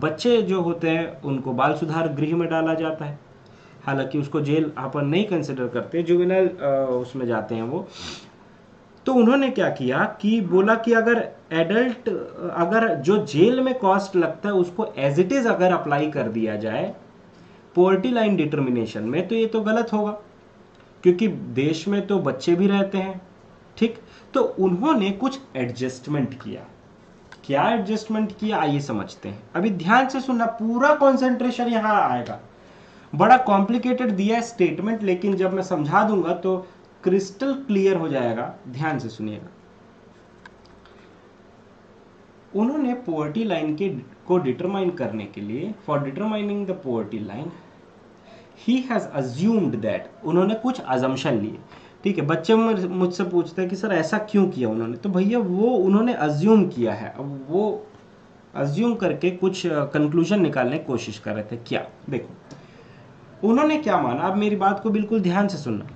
A: बच्चे जो होते हैं उनको बाल सुधार गृह में डाला जाता है, हालांकि उसको जेल अपन नहीं कंसिडर करते, जुवेनाइल उसमें जाते हैं वो। तो उन्होंने क्या किया कि बोला कि अगर एडल्ट, अगर जो जेल में कॉस्ट लगता है उसको एज इट इज अगर अप्लाई कर दिया जाए पॉवर्टी लाइन डिटर्मिनेशन में, तो ये तो गलत होगा, क्योंकि देश में तो बच्चे भी रहते हैं, ठीक। तो उन्होंने कुछ एडजस्टमेंट किया। क्या एडजस्टमेंट किया आइए समझते हैं। अभी ध्यान से सुनना, पूरा कंसंट्रेशन यहां आएगा। बड़ा कॉम्प्लिकेटेड दिया है स्टेटमेंट, लेकिन जब मैं समझा दूंगा तो क्रिस्टल क्लियर हो जाएगा। ध्यान से सुनिएगा। उन्होंने पॉवर्टी लाइन को डिटरमाइन करने के लिए, for determining the poverty line he has assumed that, उन्होंने कुछ अजम्पशन लिए, ठीक है। बच्चे मुझसे पूछते हैं कि सर ऐसा क्यों किया उन्होंने, तो भैया वो उन्होंने अज्यूम किया है। अब वो अज्यूम करके कुछ कंक्लूजन निकालने की कोशिश कर रहे थे। क्या, देखो उन्होंने क्या माना, अब मेरी बात को बिल्कुल ध्यान से सुनना।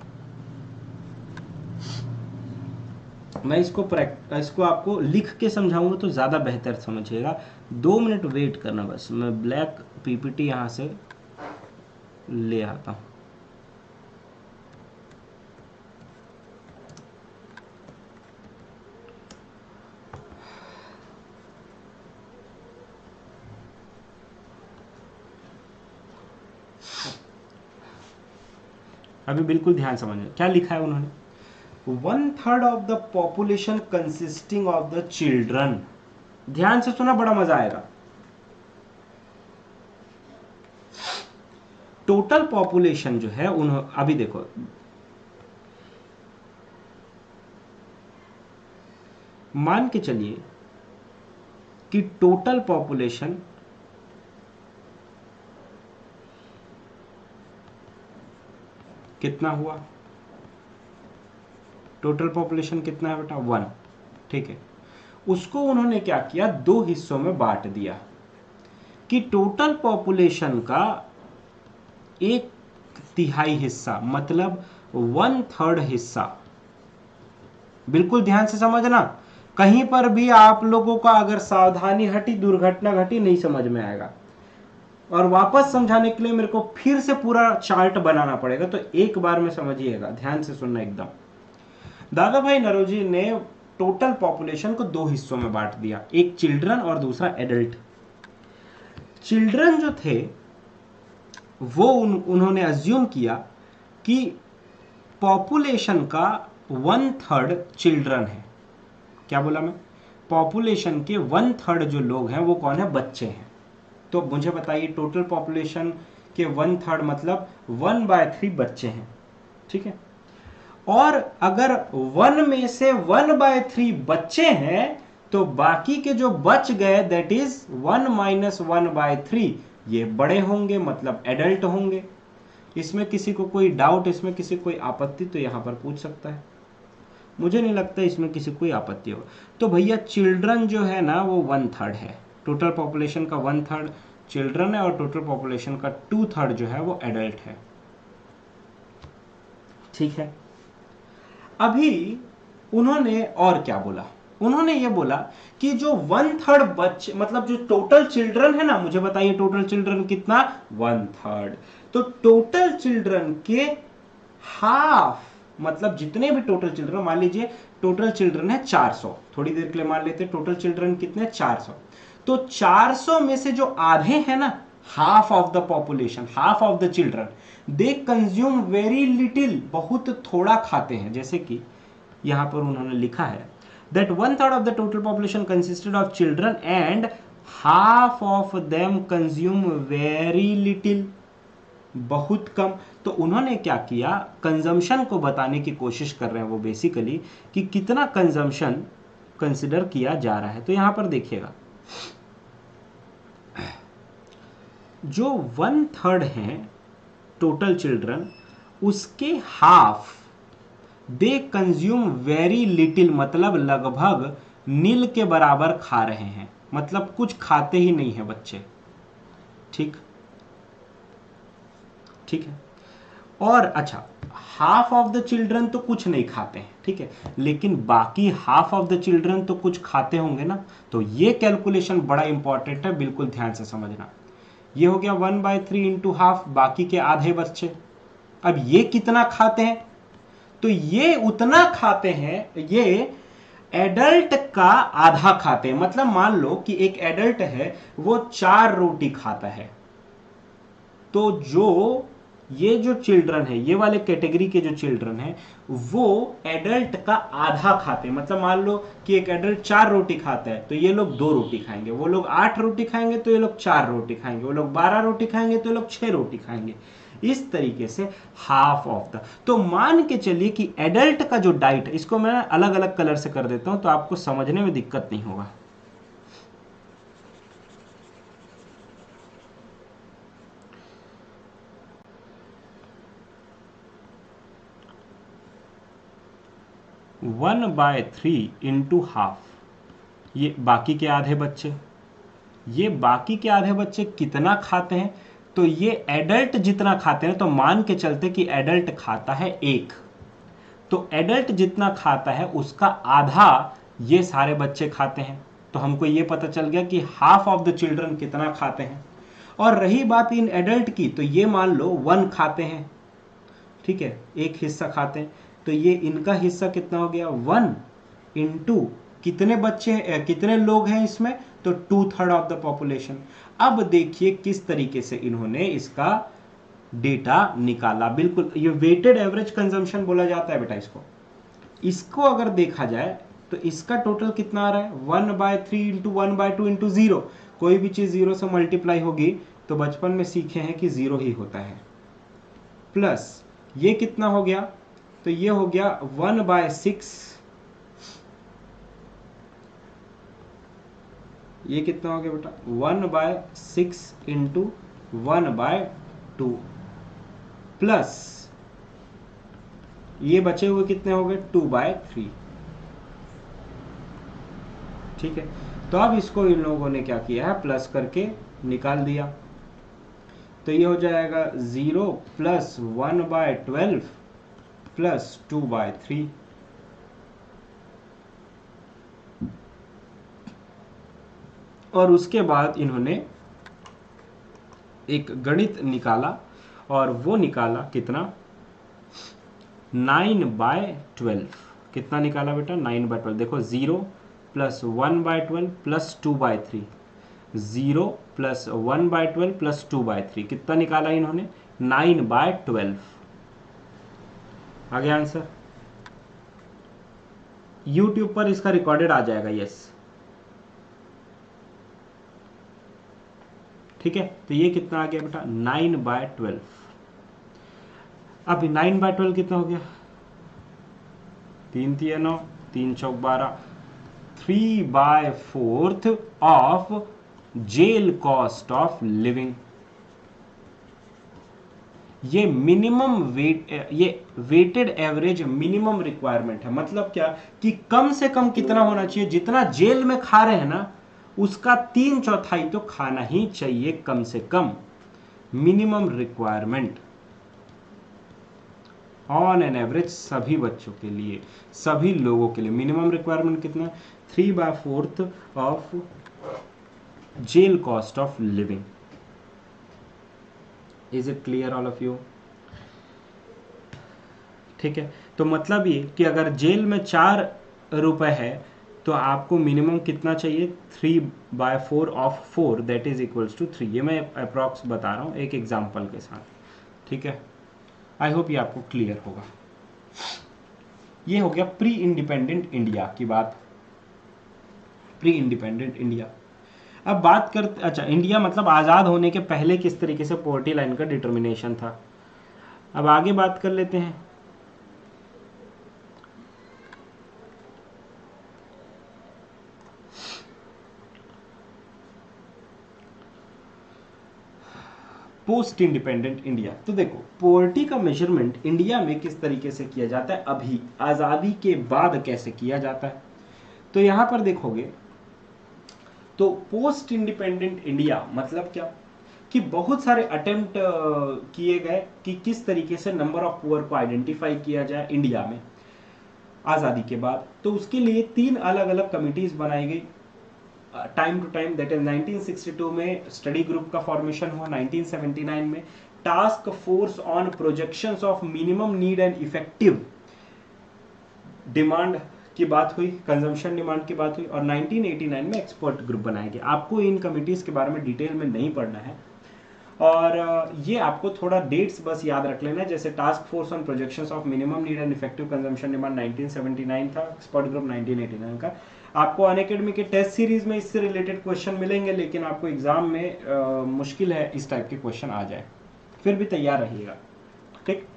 A: मैं इसको आपको लिख के समझाऊंगा तो ज्यादा बेहतर समझिएगा। 2 मिनट वेट करना बस, मैं ब्लैक पीपीटी यहां से ले आता हूं। अभी बिल्कुल ध्यान समझना क्या लिखा है उन्होंने। 1/3 of the population consisting of the children, ध्यान से सुना बड़ा मजा आएगा। टोटल पॉपुलेशन जो है अभी देखो, मान के चलिए कि टोटल पॉपुलेशन कितना हुआ, टोटल पॉपुलेशन कितना है बेटा 1, ठीक है। उसको उन्होंने क्या किया, 2 हिस्सों में बांट दिया कि टोटल पॉपुलेशन का 1/3 हिस्सा, मतलब 1/3 हिस्सा, बिल्कुल ध्यान से समझना, कहीं पर भी आप लोगों का अगर सावधानी हटी, दुर्घटना घटी, नहीं समझ में आएगा। और वापस समझाने के लिए मेरे को फिर से पूरा चार्ट बनाना पड़ेगा, तो एक बार में समझिएगा, ध्यान से सुनना एकदम। दादा भाई नौरोजी ने टोटल पॉपुलेशन को 2 हिस्सों में बांट दिया, एक चिल्ड्रन और दूसरा एडल्ट। चिल्ड्रन जो थे वो उन्होंने अज्यूम किया कि पॉपुलेशन का 1/3 चिल्ड्रन है। क्या बोला मैं, पॉपुलेशन के 1/3 जो लोग हैं वो कौन है, बच्चे हैं। तो मुझे बताइए टोटल पॉपुलेशन के 1/3 मतलब 1/3 बच्चे हैं, ठीक है। और अगर 1 में से 1/3 बच्चे हैं तो बाकी के जो बच गए दैट इज 1 - 1/3 ये बड़े होंगे, मतलब एडल्ट होंगे। इसमें किसी को कोई डाउट, इसमें किसी को कोई आपत्ति तो यहां पर पूछ सकता है। मुझे नहीं लगता इसमें किसी को कोई आपत्ति हो। तो भैया चिल्ड्रन जो है ना वो 1/3 है, टोटल पॉपुलेशन का 1/3 चिल्ड्रन है और टोटल पॉपुलेशन का 2/3 जो है वो एडल्ट है, ठीक है। अभी उन्होंने और क्या बोला, उन्होंने ये बोला कि जो 1/3 बच्चे, मतलब जो टोटल चिल्ड्रन है ना, मुझे बताइए टोटल चिल्ड्रन कितना, 1/3। तो टोटल चिल्ड्रन के हाफ, मतलब जितने भी टोटल चिल्ड्रन, मान लीजिए टोटल चिल्ड्रन है 400, थोड़ी देर के लिए मान लेते टोटल चिल्ड्रन कितने 400, तो 400 में से जो आधे हैं ना, half of the population, half of the children, they consume very little, बहुत थोड़ा खाते हैं। जैसे कि यहां पर उन्होंने लिखा है that 1/3 of the total population consisted of children and half of them consume very little, बहुत कम। तो उन्होंने क्या किया, कंजम्पशन को बताने की कोशिश कर रहे हैं वो बेसिकली कि कितना कंजम्पशन कंसिडर किया जा रहा है। तो यहां पर देखिएगा जो 1/3 हैं टोटल चिल्ड्रन, उसके half they consume very little, मतलब लगभग नील के बराबर खा रहे हैं, मतलब कुछ खाते ही नहीं है बच्चे। ठीक ठीक है। और अच्छा, हाफ ऑफ द चिल्ड्रन तो कुछ नहीं खाते हैं, ठीक है, लेकिन बाकी हाफ ऑफ द चिल्ड्रन तो कुछ खाते होंगे ना। तो ये कैलकुलेशन बड़ा इंपॉर्टेंट है, बिल्कुल ध्यान से समझना। ये हो गया 1/3 इंटू हाफ, बाकी के आधे बच्चे। अब ये कितना खाते हैं, तो ये उतना खाते हैं, ये एडल्ट का आधा खाते हैं। मतलब मान लो कि एक एडल्ट है, वो 4 रोटी खाता है, तो जो ये जो चिल्ड्रन है, ये वाले कैटेगरी के जो चिल्ड्रन है, वो एडल्ट का आधा खाते हैं। मतलब मान लो कि एक एडल्ट 4 रोटी खाता है, तो ये लोग 2 रोटी खाएंगे। वो लोग 8 रोटी खाएंगे तो ये लोग 4 रोटी खाएंगे। वो लोग 12 रोटी खाएंगे तो ये लोग 6 रोटी खाएंगे। इस तरीके से हाफ ऑफ द, तो मान के चलिए कि एडल्ट का जो डाइट, इसको मैं अलग अलग कलर से कर देता हूं तो आपको समझने में दिक्कत नहीं होगा। 1/3 इंटू हाफ, ये बाकी के आधे बच्चे। ये बाकी के आधे बच्चे कितना खाते हैं, तो ये एडल्ट जितना खाते हैं, तो मान के चलते कि एडल्ट खाता है 1, तो एडल्ट जितना खाता है उसका आधा ये सारे बच्चे खाते हैं। तो हमको ये पता चल गया कि हाफ ऑफ द चिल्ड्रन कितना खाते हैं। और रही बात इन एडल्ट की, तो ये मान लो 1 खाते हैं, ठीक है, एक हिस्सा खाते हैं, तो ये इनका हिस्सा कितना हो गया 1 इंटू कितने बच्चे हैं, कितने लोग हैं इसमें, तो 2/3 ऑफ द पॉपुलेशन। अब देखिए किस तरीके से इन्होंने इसका डेटा निकाला। बिल्कुल ये वेटेड एवरेज कंजम्पशन बोला जाता है बेटा इसको। इसको अगर देखा जाए तो इसका टोटल कितना आ रहा है, 1/3 इंटू 1/2 इंटू 0। कोई भी चीज 0 से मल्टीप्लाई होगी तो बचपन में सीखे हैं कि 0 ही होता है। प्लस ये कितना हो गया, तो ये हो गया 1/6, ये कितना हो गया बेटा 1/6 इंटू 1/2 प्लस ये बचे हुए कितने हो गए 2/3। ठीक है, तो अब इसको इन लोगों ने क्या किया है, प्लस करके निकाल दिया। तो ये हो जाएगा 0 प्लस 1/12 प्लस 2/3। और उसके बाद इन्होंने एक गणित निकाला, और वो निकाला कितना 9/12। कितना निकाला बेटा 9/12, देखो 0 प्लस 1/12 प्लस 2/3, 0 प्लस 1/12 प्लस 2/3, कितना निकाला इन्होंने 9/12। आ गया आंसर। यूट्यूब पर इसका रिकॉर्डेड आ जाएगा, यस। ठीक है, तो ये कितना आ गया बेटा 9/12। अब 9/12 कितना हो गया, 3 3 9, 3 चौक 12, 3/4 ऑफ जेल कॉस्ट ऑफ लिविंग। ये मिनिमम वेट, ये वेटेड एवरेज मिनिमम रिक्वायरमेंट है। मतलब क्या कि कम से कम कितना होना चाहिए, जितना जेल में खा रहे हैं ना उसका 3/4 तो खाना ही चाहिए कम से कम, minimum requirement on an average सभी बच्चों के लिए, सभी लोगों के लिए मिनिमम रिक्वायरमेंट कितना, 3/4 ऑफ जेल cost of living. Is it clear all of you. ठीक है, तो मतलब ये कि अगर जेल में 4 रुपए है तो आपको मिनिमम कितना चाहिए 3/4 of 4, that is equals to 3। ये मैं अप्रॉक्स बता रहा हूँ एक एग्जाम्पल के साथ। ठीक है, आई होप ये आपको क्लियर होगा। ये हो गया प्री इंडिपेंडेंट इंडिया की बात, प्री इंडिपेंडेंट इंडिया। अब बात करते, अच्छा इंडिया मतलब आज़ाद होने के पहले किस तरीके से पॉवर्टी लाइन का डिटर्मिनेशन था। अब आगे बात कर लेते हैं। Post independent India. तो देखो पोवर्टी का मेजरमेंट इंडिया में किस तरीके से किया जाता है, अभी आजादी के बाद कैसे किया जाता है। तो यहां पर देखोगे तो पोस्ट इंडिपेंडेंट इंडिया मतलब क्या कि बहुत सारे अटेम्प्ट किए गए कि किस तरीके से नंबर ऑफ पुअर को आइडेंटिफाई किया जाए इंडिया में आजादी के बाद। तो उसके लिए 3 अलग अलग कमिटीज बनाई गई time to time. That is 1962 में स्टडी ग्रुप का फॉर्मेशन हुआ, 1979 में task force on projections of minimum need and effective demand की बात हुई, कंजम्पशन डिमांड की बात हुई, और 1989 में एक्सपर्ट ग्रुप बनाए गए। आपको इन कमिटीज के बारे में डिटेल में नहीं पढ़ना है, और ये आपको थोड़ा डेट्स बस याद रख लेना है। जैसे task force on projections of minimum need and effective consumption demand 1979 था, एक्सपर्ट ग्रुप 1989 का। आपको अनअकैडमी के टेस्ट सीरीज में इससे रिलेटेड क्वेश्चन मिलेंगे, लेकिन आपको एग्जाम में मुश्किल है इस टाइप के क्वेश्चन आ जाए, फिर भी तैयार रहिएगा, ठीक।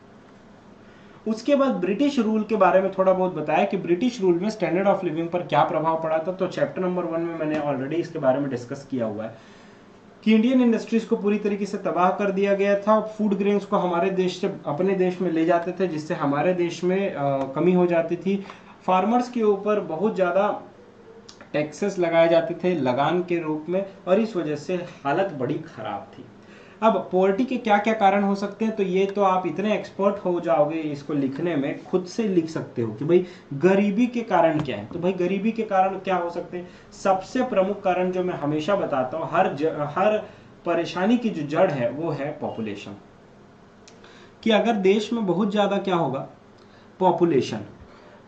A: उसके बाद ब्रिटिश रूल के बारे में थोड़ा बहुत बताया कि ब्रिटिश रूल में स्टैंडर्ड ऑफ लिविंग पर क्या प्रभाव पड़ा था। तो चैप्टर नंबर 1 में मैंने ऑलरेडी इसके बारे में डिस्कस किया हुआ है कि इंडियन इंडस्ट्रीज को पूरी तरीके से तबाह कर दिया गया था। फूड ग्रेन्स को हमारे देश से अपने देश में ले जाते थे, जिससे हमारे देश में कमी हो जाती थी। फार्मर्स के ऊपर बहुत ज़्यादा टैक्सेस लगाए जाते थे लगान के रूप में, और इस वजह से हालत बड़ी खराब थी। अब पॉवर्टी के क्या क्या कारण हो सकते हैं, तो ये तो आप इतने एक्सपर्ट हो जाओगे इसको लिखने में, खुद से लिख सकते हो कि भाई गरीबी के कारण क्या है। तो भाई गरीबी के कारण क्या हो सकते हैं, सबसे प्रमुख कारण जो मैं हमेशा बताता हूँ, हर परेशानी की जो जड़ है वो है पॉपुलेशन। कि अगर देश में बहुत ज्यादा क्या होगा, पॉपुलेशन,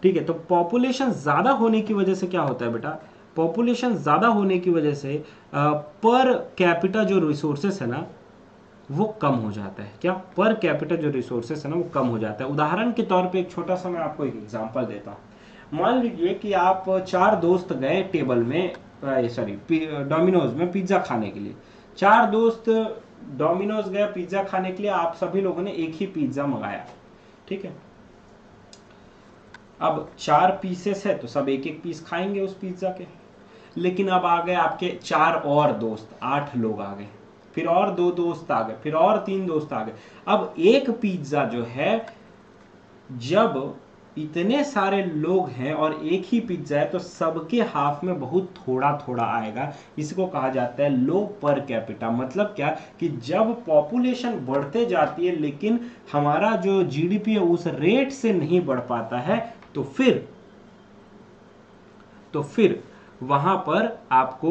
A: ठीक है। तो पॉपुलेशन ज्यादा होने की वजह से क्या होता है बेटा, पॉपुलेशन ज्यादा होने की वजह से पर कैपिटा जो रिसोर्सेस है ना वो कम हो जाता है। क्या, पर कैपिटा जो रिसोर्सेस है ना वो कम हो जाता है। उदाहरण के तौर पे एक छोटा सा मैं आपको एक एग्जांपल देता हूँ। मान लीजिए कि आप 4 दोस्त गए टेबल में, डोमिनोज में पिज्जा खाने के लिए। 4 दोस्त डोमिनोज गए पिज्जा खाने के लिए, आप सभी लोगों ने एक ही पिज्जा मंगाया, ठीक है। अब 4 पीसेस है तो सब एक एक पीस खाएंगे उस पिज्जा के। लेकिन अब आ गए आपके 4 और दोस्त, 8 लोग आ गए, फिर और 2 दोस्त आ गए, फिर और 3 दोस्त आ गए। अब एक पिज्जा जो है, जब इतने सारे लोग हैं और एक ही पिज्जा है तो सबके हाफ में बहुत थोड़ा थोड़ा आएगा। इसको कहा जाता है लो पर कैपिटा। मतलब क्या कि जब पॉपुलेशन बढ़ते जाती है लेकिन हमारा जो जीडीपी है उस रेट से नहीं बढ़ पाता है, तो फिर वहां पर आपको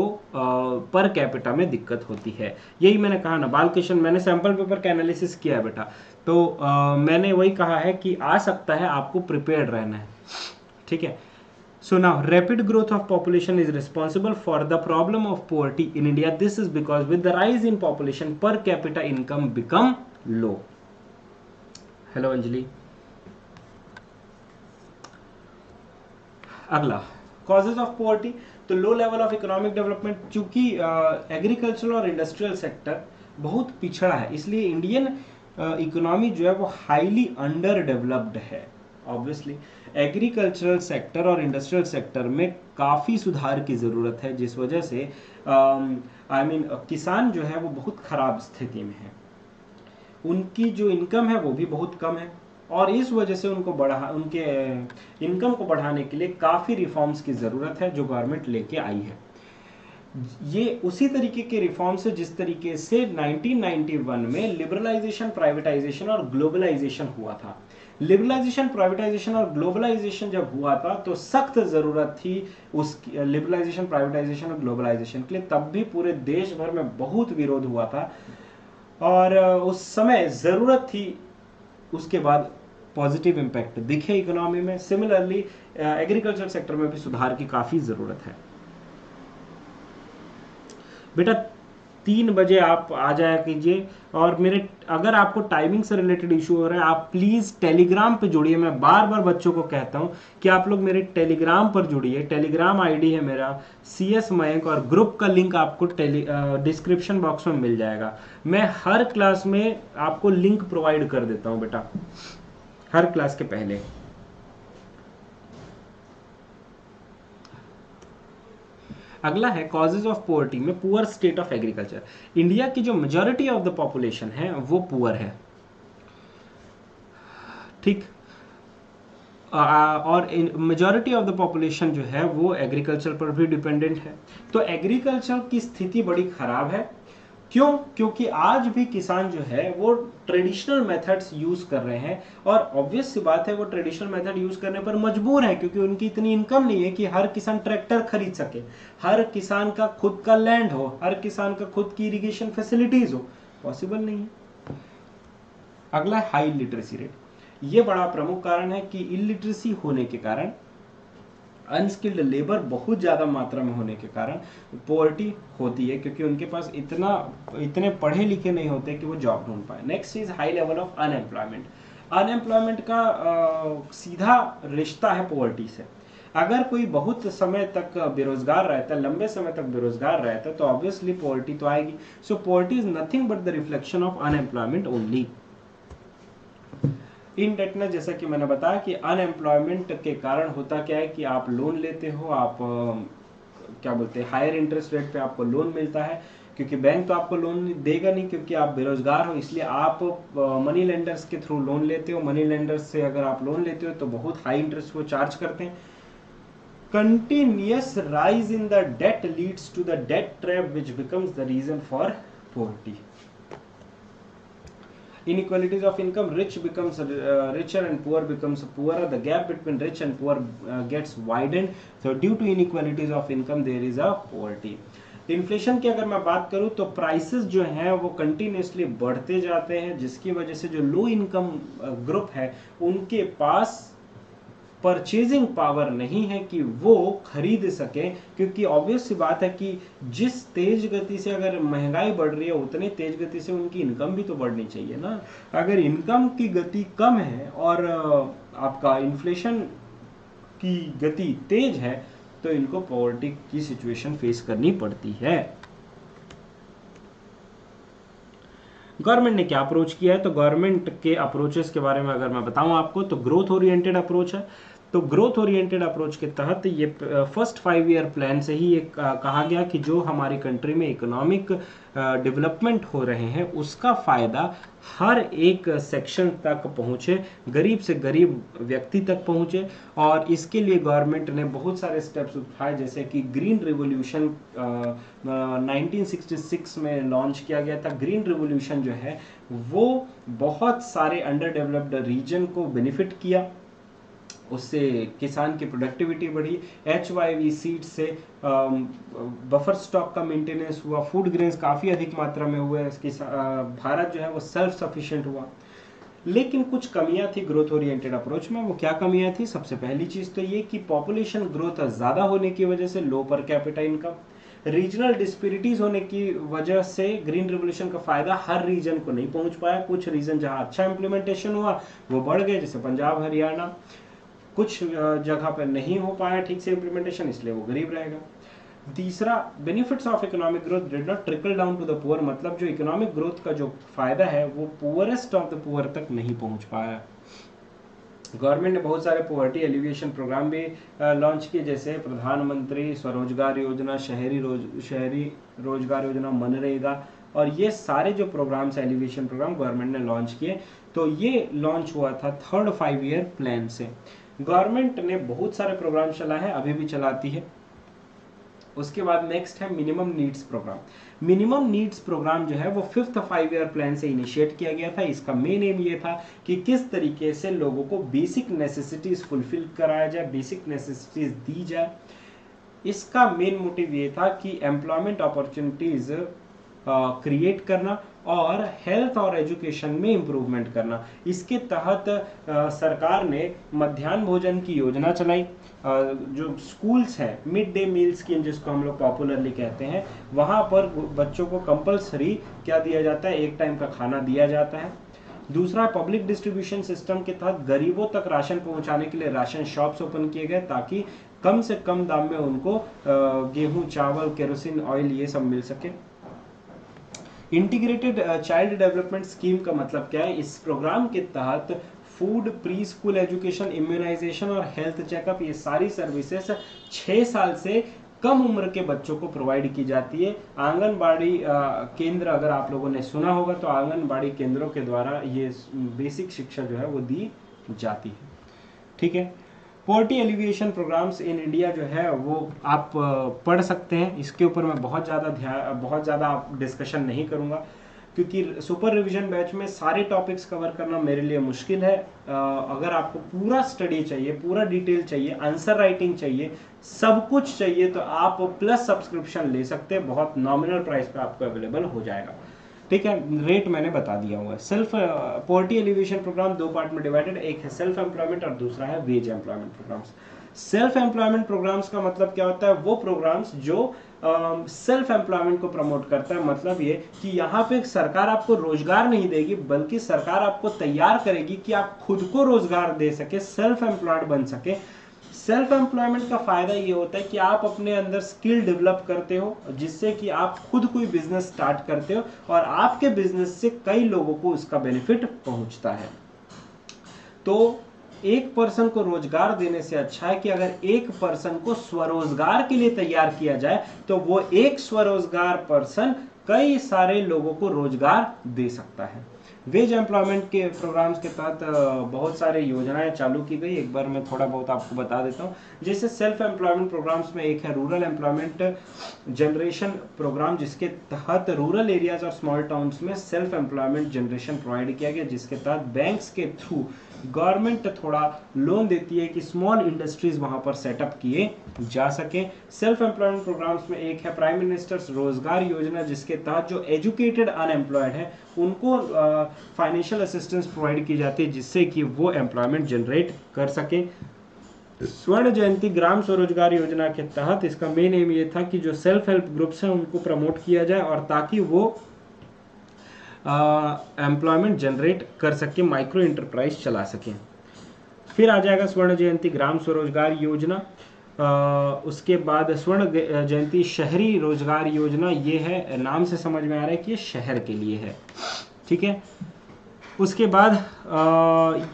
A: पर कैपिटा में दिक्कत होती है। यही मैंने कहा ना, बाल क्वेश्चन मैंने सैंपल पेपर का एनालिसिस किया है बेटा, तो मैंने वही कहा है कि आ सकता है, आपको प्रिपेयर्ड रहना है, ठीक है। So now rapid growth of population is responsible for the problem of poverty in India. This is because with the rise in population per capita income become low. Hello Anjali. अगला कॉजेज ऑफ पोवर्टी, तो low level of economic development. चूंकि agricultural और industrial sector बहुत पिछड़ा है, इसलिए Indian economy जो है वो हाईली अंडर डेवलप्ड है। ऑब्वियसली एग्रीकल्चरल सेक्टर और इंडस्ट्रियल सेक्टर में काफ़ी सुधार की ज़रूरत है, जिस वजह से किसान जो है वो बहुत ख़राब स्थिति में है। उनकी जो इनकम है वो भी बहुत कम है, और इस वजह से उनके इनकम को बढ़ाने के लिए काफ़ी रिफॉर्म्स की ज़रूरत है जो गवर्नमेंट लेके आई है। ये उसी तरीके के रिफॉर्म्स है जिस तरीके से 1991 में लिबरलाइजेशन, प्राइवेटाइजेशन और ग्लोबलाइजेशन हुआ था। लिबरलाइजेशन, प्राइवेटाइजेशन और ग्लोबलाइजेशन जब हुआ था तो सख्त ज़रूरत थी उस लिबरलाइजेशन, प्राइवेटाइजेशन और ग्लोबलाइजेशन के लिए। तब भी पूरे देश भर में बहुत विरोध हुआ था और उस समय ज़रूरत थी। उसके बाद पॉजिटिव इम्पैक्ट दिखे इकोनॉमी में। सिमिलरली एग्रीकल्चर सेक्टर में भी सुधार की काफ़ी ज़रूरत है। बेटा 3 बजे आप आ जाया कीजिए, और मेरे अगर आपको टाइमिंग से रिलेटेड इशू हो रहा है आप प्लीज़ टेलीग्राम पे जुड़िए। मैं बार बार बच्चों को कहता हूँ कि आप लोग मेरे टेलीग्राम पर जुड़िए। टेलीग्राम आईडी है मेरा CS मयंक, और ग्रुप का लिंक आपको डिस्क्रिप्शन बॉक्स में मिल जाएगा। मैं हर क्लास में आपको लिंक प्रोवाइड कर देता हूँ बेटा, हर क्लास के पहले। अगला है कॉजेज ऑफ पोवर्टी में poor state of agriculture. India की जो मेजॉरिटी ऑफ द पॉपुलेशन है वो पुअर है, ठीक। और मेजॉरिटी ऑफ द पॉपुलेशन जो है वो एग्रीकल्चर पर भी डिपेंडेंट है। तो एग्रीकल्चर की स्थिति बड़ी खराब है। क्यों? क्योंकि आज भी किसान जो है वो ट्रेडिशनल मेथड्स यूज कर रहे हैं, और ऑब्वियस सी बात है वो ट्रेडिशनल मेथड यूज करने पर मजबूर है, क्योंकि उनकी इतनी इनकम नहीं है कि हर किसान ट्रैक्टर खरीद सके, हर किसान का खुद का लैंड हो, हर किसान का खुद की इरिगेशन फैसिलिटीज हो, पॉसिबल नहीं है। अगला है हाई लिटरेसी रेट। ये बड़ा प्रमुख कारण है कि इलिटरेसी होने के कारण, अनस्किल्ड लेबर बहुत ज़्यादा मात्रा में होने के कारण पॉवर्टी होती है, क्योंकि उनके पास इतने पढ़े लिखे नहीं होते कि वो जॉब ढूंढ पाए। Next is high level of unemployment. Unemployment का सीधा रिश्ता है पॉवर्टी से। अगर कोई बहुत समय तक बेरोजगार रहता है, लंबे समय तक बेरोजगार रहता है, तो ऑब्वियसली पॉवर्टी तो आएगी। So poverty is nothing but the reflection of unemployment only. Indebtedness, जैसा कि मैंने बताया कि अनएम्प्लॉयमेंट के कारण होता क्या है कि आप लोन लेते हो, आप क्या बोलते हैं, हायर इंटरेस्ट रेट पे आपको लोन मिलता है, क्योंकि बैंक तो आपको लोन देगा नहीं, क्योंकि आप बेरोजगार हो, इसलिए आप मनी लेंडर्स के थ्रू लोन लेते हो। मनी लेंडर्स से अगर आप लोन लेते हो तो बहुत हाई इंटरेस्ट वो चार्ज करते हैं। Continuous rise in the debt leads to the debt trap which becomes the reason for poverty. Inequalities of income, rich becomes richer and poor becomes poorer. The gap between rich and poor gets widened. So due to inequalities of income there is a poverty. Inflation की अगर मैं बात करूं तो prices जो हैं वो continuously बढ़ते जाते हैं, जिसकी वजह से जो लो इनकम ग्रुप है उनके पास परचेजिंग पावर नहीं है कि वो खरीद सके, क्योंकि ऑब्वियस सी बात है कि जिस तेज गति से अगर महंगाई बढ़ रही है उतनी तेज गति से उनकी इनकम भी तो बढ़नी चाहिए ना। अगर इनकम की गति कम है और आपका इन्फ्लेशन की गति तेज है तो इनको पॉवर्टी की सिचुएशन फेस करनी पड़ती है। गवर्नमेंट ने क्या अप्रोच किया है? तो गवर्नमेंट के अप्रोचेस के बारे में अगर मैं बताऊं आपको तो ग्रोथ ओरिएंटेड अप्रोच है। तो ग्रोथ ओरिएंटेड अप्रोच के तहत ये फर्स्ट 5 ईयर प्लान से ही ये कहा गया कि जो हमारी कंट्री में इकोनॉमिक डेवलपमेंट हो रहे हैं उसका फायदा हर एक सेक्शन तक पहुंचे, गरीब से गरीब व्यक्ति तक पहुंचे। और इसके लिए गवर्नमेंट ने बहुत सारे स्टेप्स उठाए, जैसे कि ग्रीन रिवॉल्यूशन 1966 में लॉन्च किया गया था। ग्रीन रिवॉल्यूशन जो है वो बहुत सारे अंडर डेवलप्ड रीजन को बेनिफिट किया, उससे किसान की प्रोडक्टिविटी बढ़ी, HYV सीड से बफर स्टॉक का मेंटेनेंस हुआ, फूड ग्रेन्स काफ़ी अधिक मात्रा में हुए, भारत जो है वो सेल्फ सफिशिएंट हुआ। लेकिन कुछ कमियां थी ग्रोथ ओरिएंटेड अप्रोच में। वो क्या कमियां थी? सबसे पहली चीज़ तो ये कि पॉपुलेशन ग्रोथ ज़्यादा होने की वजह से लो per capita income, regional disparities होने की वजह से ग्रीन रिवोल्यूशन का फायदा हर रीजन को नहीं पहुंच पाया। कुछ रीजन जहां अच्छा इंप्लीमेंटेशन हुआ वो बढ़ गए, जैसे पंजाब हरियाणा। कुछ जगह पर नहीं हो पाया ठीक से इंप्लीमेंटेशन, इसलिए वो गरीब रहेगा। तीसरा, benefits of economic growth did not trickle down to the poor, मतलब जो इकोनॉमिक ग्रोथ का जो फायदा है वो पुअरेस्ट ऑफ द पुअर तक नहीं पहुंच पाया। गवर्नमेंट ने बहुत सारे पॉवर्टी एलिविएशन प्रोग्राम भी लॉन्च किए, जैसे प्रधानमंत्री स्वरोजगार योजना, शहरी रोजगार योजना, मनरेगा, और ये सारे जो प्रोग्राम्स एलिवेशन प्रोग्राम गवर्नमेंट ने लॉन्च किए। तो ये लॉन्च हुआ था थर्ड 5 ईयर प्लान से। गवर्नमेंट ने बहुत सारे प्रोग्राम चलाए हैं, अभी भी चलाती है। उसके बाद नेक्स्ट है minimum needs programme. Minimum needs programme जो है वो 5th 5 ईयर प्लान से इनिशिएट किया गया था। इसका मेन एम ये था कि किस तरीके से लोगों को बेसिक नेसेसिटीज फुलफिल कराया जाए, बेसिक नेसेसिटीज दी जाए। इसका मेन मोटिव ये था कि एम्प्लॉयमेंट अपॉर्चुनिटीज क्रिएट करना और हेल्थ और एजुकेशन में इम्प्रूवमेंट करना। इसके तहत सरकार ने मध्याह्न भोजन की योजना चलाई। जो स्कूल्स हैं, मिड डे मील स्कीम जिसको हम लोग पॉपुलरली कहते हैं, वहाँ पर बच्चों को कंपलसरी क्या दिया जाता है? एक टाइम का खाना दिया जाता है। दूसरा, पब्लिक डिस्ट्रीब्यूशन सिस्टम के तहत गरीबों तक राशन पहुंचाने के लिए राशन शॉप्स ओपन किए गए, ताकि कम से कम दाम में उनको गेहूं, चावल, केरोसिन ऑयल ये सब मिल सके। इंटीग्रेटेड चाइल्ड डेवलपमेंट स्कीम का मतलब क्या है? इस प्रोग्राम के तहत food, pre school education, immunisation और हेल्थ चेकअप, ये सारी सर्विसेज 6 साल से कम उम्र के बच्चों को प्रोवाइड की जाती है। आंगनबाड़ी केंद्र, अगर आप लोगों ने सुना होगा तो आंगनबाड़ी केंद्रों के द्वारा ये बेसिक शिक्षा जो है वो दी जाती है। ठीक है, poverty alleviation programmes in India जो है वो आप पढ़ सकते हैं। इसके ऊपर मैं बहुत ज़्यादा डिस्कशन नहीं करूँगा, क्योंकि सुपर रिवीजन बैच में सारे टॉपिक्स कवर करना मेरे लिए मुश्किल है। अगर आपको पूरा स्टडी चाहिए, पूरा डिटेल चाहिए, आंसर राइटिंग चाहिए, सब कुछ चाहिए, तो आप प्लस सब्सक्रिप्शन ले सकते हैं। बहुत नॉमिनल प्राइस पे आपको अवेलेबल हो जाएगा। ठीक है, रेट मैंने बता दिया हुआ है। सेल्फ पॉवर्टी एलिवेशन प्रोग्राम दो पार्ट में डिवाइडेड, एक है सेल्फ एम्प्लॉयमेंट और दूसरा है wage employment programmes. Self employment programmes का मतलब क्या होता है? वो प्रोग्राम्स जो सेल्फ एम्प्लॉयमेंट को प्रमोट करता है। मतलब ये कि यहाँ पे सरकार आपको रोजगार नहीं देगी, बल्कि सरकार आपको तैयार करेगी कि आप खुद को रोजगार दे सके, सेल्फ एम्प्लॉयड बन सके। सेल्फ एम्प्लॉयमेंट का फायदा ये होता है कि आप अपने अंदर स्किल डेवलप करते हो, जिससे कि आप खुद कोई बिजनेस स्टार्ट करते हो और आपके बिजनेस से कई लोगों को उसका बेनिफिट पहुंचता है। तो एक पर्सन को रोजगार देने से अच्छा है कि अगर एक पर्सन को स्वरोजगार के लिए तैयार किया जाए, तो वो एक स्वरोजगार पर्सन कई सारे लोगों को रोजगार दे सकता है। वेज एम्प्लॉयमेंट के प्रोग्राम्स के तहत बहुत सारे योजनाएं चालू की गई। एक बार मैं थोड़ा बहुत आपको बता देता हूँ। जैसे सेल्फ एम्प्लॉयमेंट प्रोग्राम्स में एक है रूरल एम्प्लॉयमेंट जनरेशन प्रोग्राम, जिसके तहत रूरल एरियाज और स्मॉल टाउन्स में सेल्फ एम्प्लॉयमेंट जनरेशन प्रोवाइड किया गया, जिसके तहत बैंक्स के थ्रू गवर्नमेंट थोड़ा लोन देती है कि स्मॉल इंडस्ट्रीज वहां पर सेटअप किए जा सके। सेल्फ एम्प्लॉयमेंट प्रोग्राम्स में एक है प्राइम मिनिस्टर्स रोजगार योजना, जिसके तहत जो एजुकेटेड अनएम्प्लॉयड है उनको फाइनेंशियल असिस्टेंस प्रोवाइड की जाती है, जिससे कि वो एम्प्लॉयमेंट जनरेट कर सके। स्वर्ण जयंती ग्राम स्वरोजगार योजना के तहत इसका मेन एम ये था कि जो सेल्फ हेल्प ग्रुप्स हैं उनको प्रमोट किया जाए, और ताकि वो एम्प्लॉयमेंट जनरेट कर सके, माइक्रो इंटरप्राइज चला सके। फिर आ जाएगा स्वर्ण जयंती ग्राम स्वरोजगार योजना। उसके बाद स्वर्ण जयंती शहरी रोजगार योजना, ये है, नाम से समझ में आ रहा है कि ये शहर के लिए है। ठीक है, उसके बाद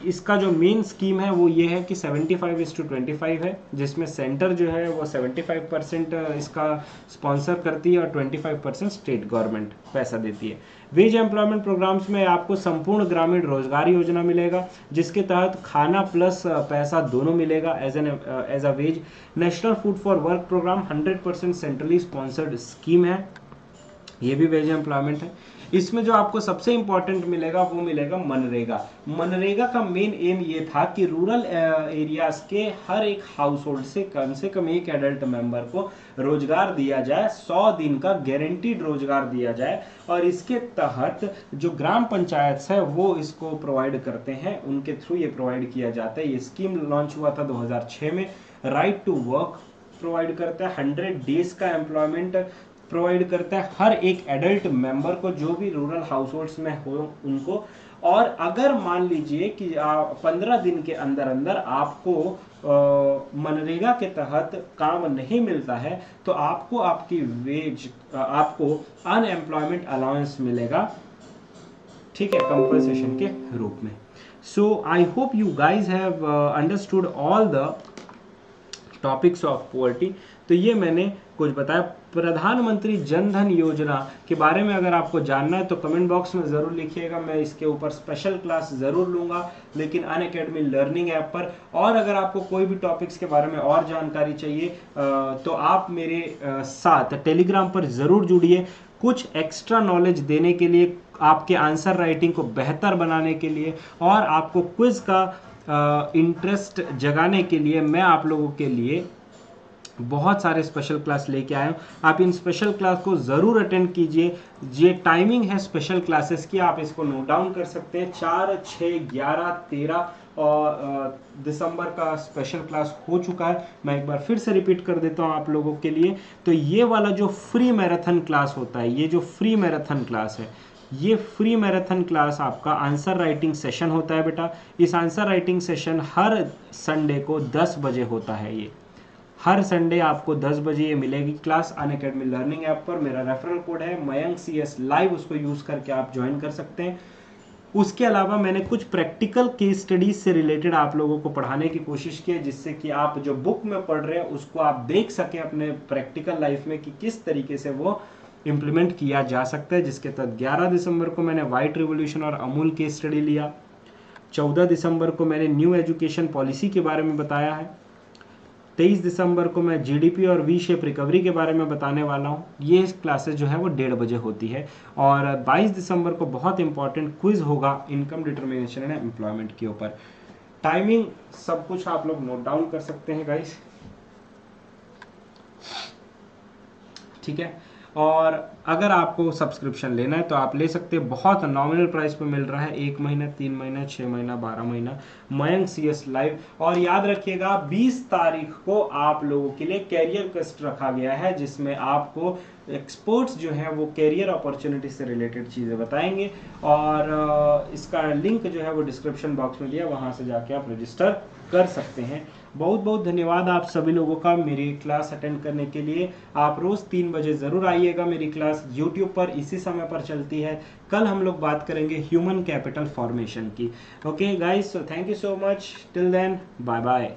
A: इसका जो मेन स्कीम है वो ये है कि 75:25 है, जिसमें सेंटर जो है वो 75% इसका स्पॉन्सर करती है और 25% स्टेट गवर्नमेंट पैसा देती है। वेज एम्प्लॉयमेंट प्रोग्राम्स में आपको संपूर्ण ग्रामीण रोजगार योजना मिलेगा, जिसके तहत खाना प्लस पैसा दोनों मिलेगा as a wage. National food for work programme 100% centrally sponsored scheme है, ये भी वेज एम्प्लॉयमेंट है। इसमें जो आपको सबसे इंपॉर्टेंट मिलेगा वो मिलेगा मनरेगा। मनरेगा का मेन एम ये था कि रूरल एरियाज के हर एक हाउस होल्ड से कम एक एडल्ट मेंबर को रोजगार दिया जाए, 100 दिन का गारंटीड रोजगार दिया जाए, और इसके तहत जो ग्राम पंचायत है वो इसको प्रोवाइड करते हैं, उनके थ्रू ये प्रोवाइड किया जाता है। ये स्कीम लॉन्च हुआ था 2006 में। राइट टू वर्क प्रोवाइड करता है, 100 डेज का एम्प्लॉयमेंट प्रोवाइड करता है हर एक एडल्ट मेंबर को, जो भी रूरल हाउस होल्ड्स में हो उनको। और अगर मान लीजिए कि 15 दिन के अंदर अंदर आपको मनरेगा के तहत काम नहीं मिलता है, तो आपको आपको अनएम्प्लॉयमेंट अलाउंस मिलेगा, ठीक है, कंपनसेशन के रूप में। So I hope you guys have understood all the topics of poverty. तो ये मैंने कुछ बताया। प्रधानमंत्री जन धन योजना के बारे में अगर आपको जानना है तो कमेंट बॉक्स में ज़रूर लिखिएगा, मैं इसके ऊपर स्पेशल क्लास ज़रूर लूँगा, लेकिन अनअकैडमी लर्निंग ऐप पर। और अगर आपको कोई भी टॉपिक्स के बारे में और जानकारी चाहिए तो आप मेरे साथ टेलीग्राम पर ज़रूर जुड़िए। कुछ एक्स्ट्रा नॉलेज देने के लिए, आपके आंसर राइटिंग को बेहतर बनाने के लिए और आपको क्विज का इंटरेस्ट जगाने के लिए मैं आप लोगों के लिए बहुत सारे स्पेशल क्लास लेके आया हूँ। आप इन स्पेशल क्लास को ज़रूर अटेंड कीजिए। ये टाइमिंग है स्पेशल क्लासेस की, आप इसको नोट डाउन कर सकते हैं। 4, 6, 11, 13 और दिसंबर का स्पेशल क्लास हो चुका है। मैं एक बार फिर से रिपीट कर देता हूँ आप लोगों के लिए। तो ये वाला जो फ्री मैराथन क्लास होता है, ये जो फ्री मैराथन क्लास है, ये फ्री मैराथन क्लास आपका आंसर राइटिंग सेशन होता है बेटा। इस आंसर राइटिंग सेशन हर संडे को 10 बजे होता है। ये हर संडे आपको 10 बजे ये मिलेगी क्लास अनअकैडमी लर्निंग ऐप पर। मेरा रेफरल कोड है मयंक CS लाइव, उसको यूज़ करके आप ज्वाइन कर सकते हैं। उसके अलावा मैंने कुछ प्रैक्टिकल केस स्टडीज से रिलेटेड आप लोगों को पढ़ाने की कोशिश की है, जिससे कि आप जो बुक में पढ़ रहे हैं उसको आप देख सकें अपने प्रैक्टिकल लाइफ में कि किस तरीके से वो इम्प्लीमेंट किया जा सकता है। जिसके तहत 11 दिसंबर को मैंने वाइट रिवॉल्यूशन और अमूल केस स्टडी लिया। 14 दिसंबर को मैंने न्यू एजुकेशन पॉलिसी के बारे में बताया है। 23 दिसंबर को मैं जीडीपी और वी शेप रिकवरी के बारे में बताने वाला हूँ। ये क्लासेस जो है वो 1:30 बजे होती है। और 22 दिसंबर को बहुत इंपॉर्टेंट क्विज होगा इनकम डिटर्मिनेशन एंड एम्प्लॉयमेंट के ऊपर। टाइमिंग सब कुछ आप लोग नोट डाउन कर सकते हैं गाइस, ठीक है। और अगर आपको सब्सक्रिप्शन लेना है तो आप ले सकते हैं, बहुत नॉमिनल प्राइस पे मिल रहा है, 1 महीना, 3 महीना, 6 महीना, 12 महीना, मयंक CS लाइव। और याद रखिएगा 20 तारीख को आप लोगों के लिए कैरियर क्वेस्ट रखा गया है, जिसमें आपको एक्सपर्ट्स जो है वो कैरियर अपॉर्चुनिटी से रिलेटेड चीज़ें बताएंगे। और इसका लिंक जो है वो डिस्क्रिप्शन बॉक्स में दिया, वहाँ से जाके आप रजिस्टर कर सकते हैं। बहुत बहुत धन्यवाद आप सभी लोगों का मेरी क्लास अटेंड करने के लिए। आप रोज़ 3 बजे ज़रूर आइएगा, मेरी क्लास यूट्यूब पर इसी समय पर चलती है। कल हम लोग बात करेंगे ह्यूमन कैपिटल फॉर्मेशन की। Okay guys, so thank you so much, till then bye bye.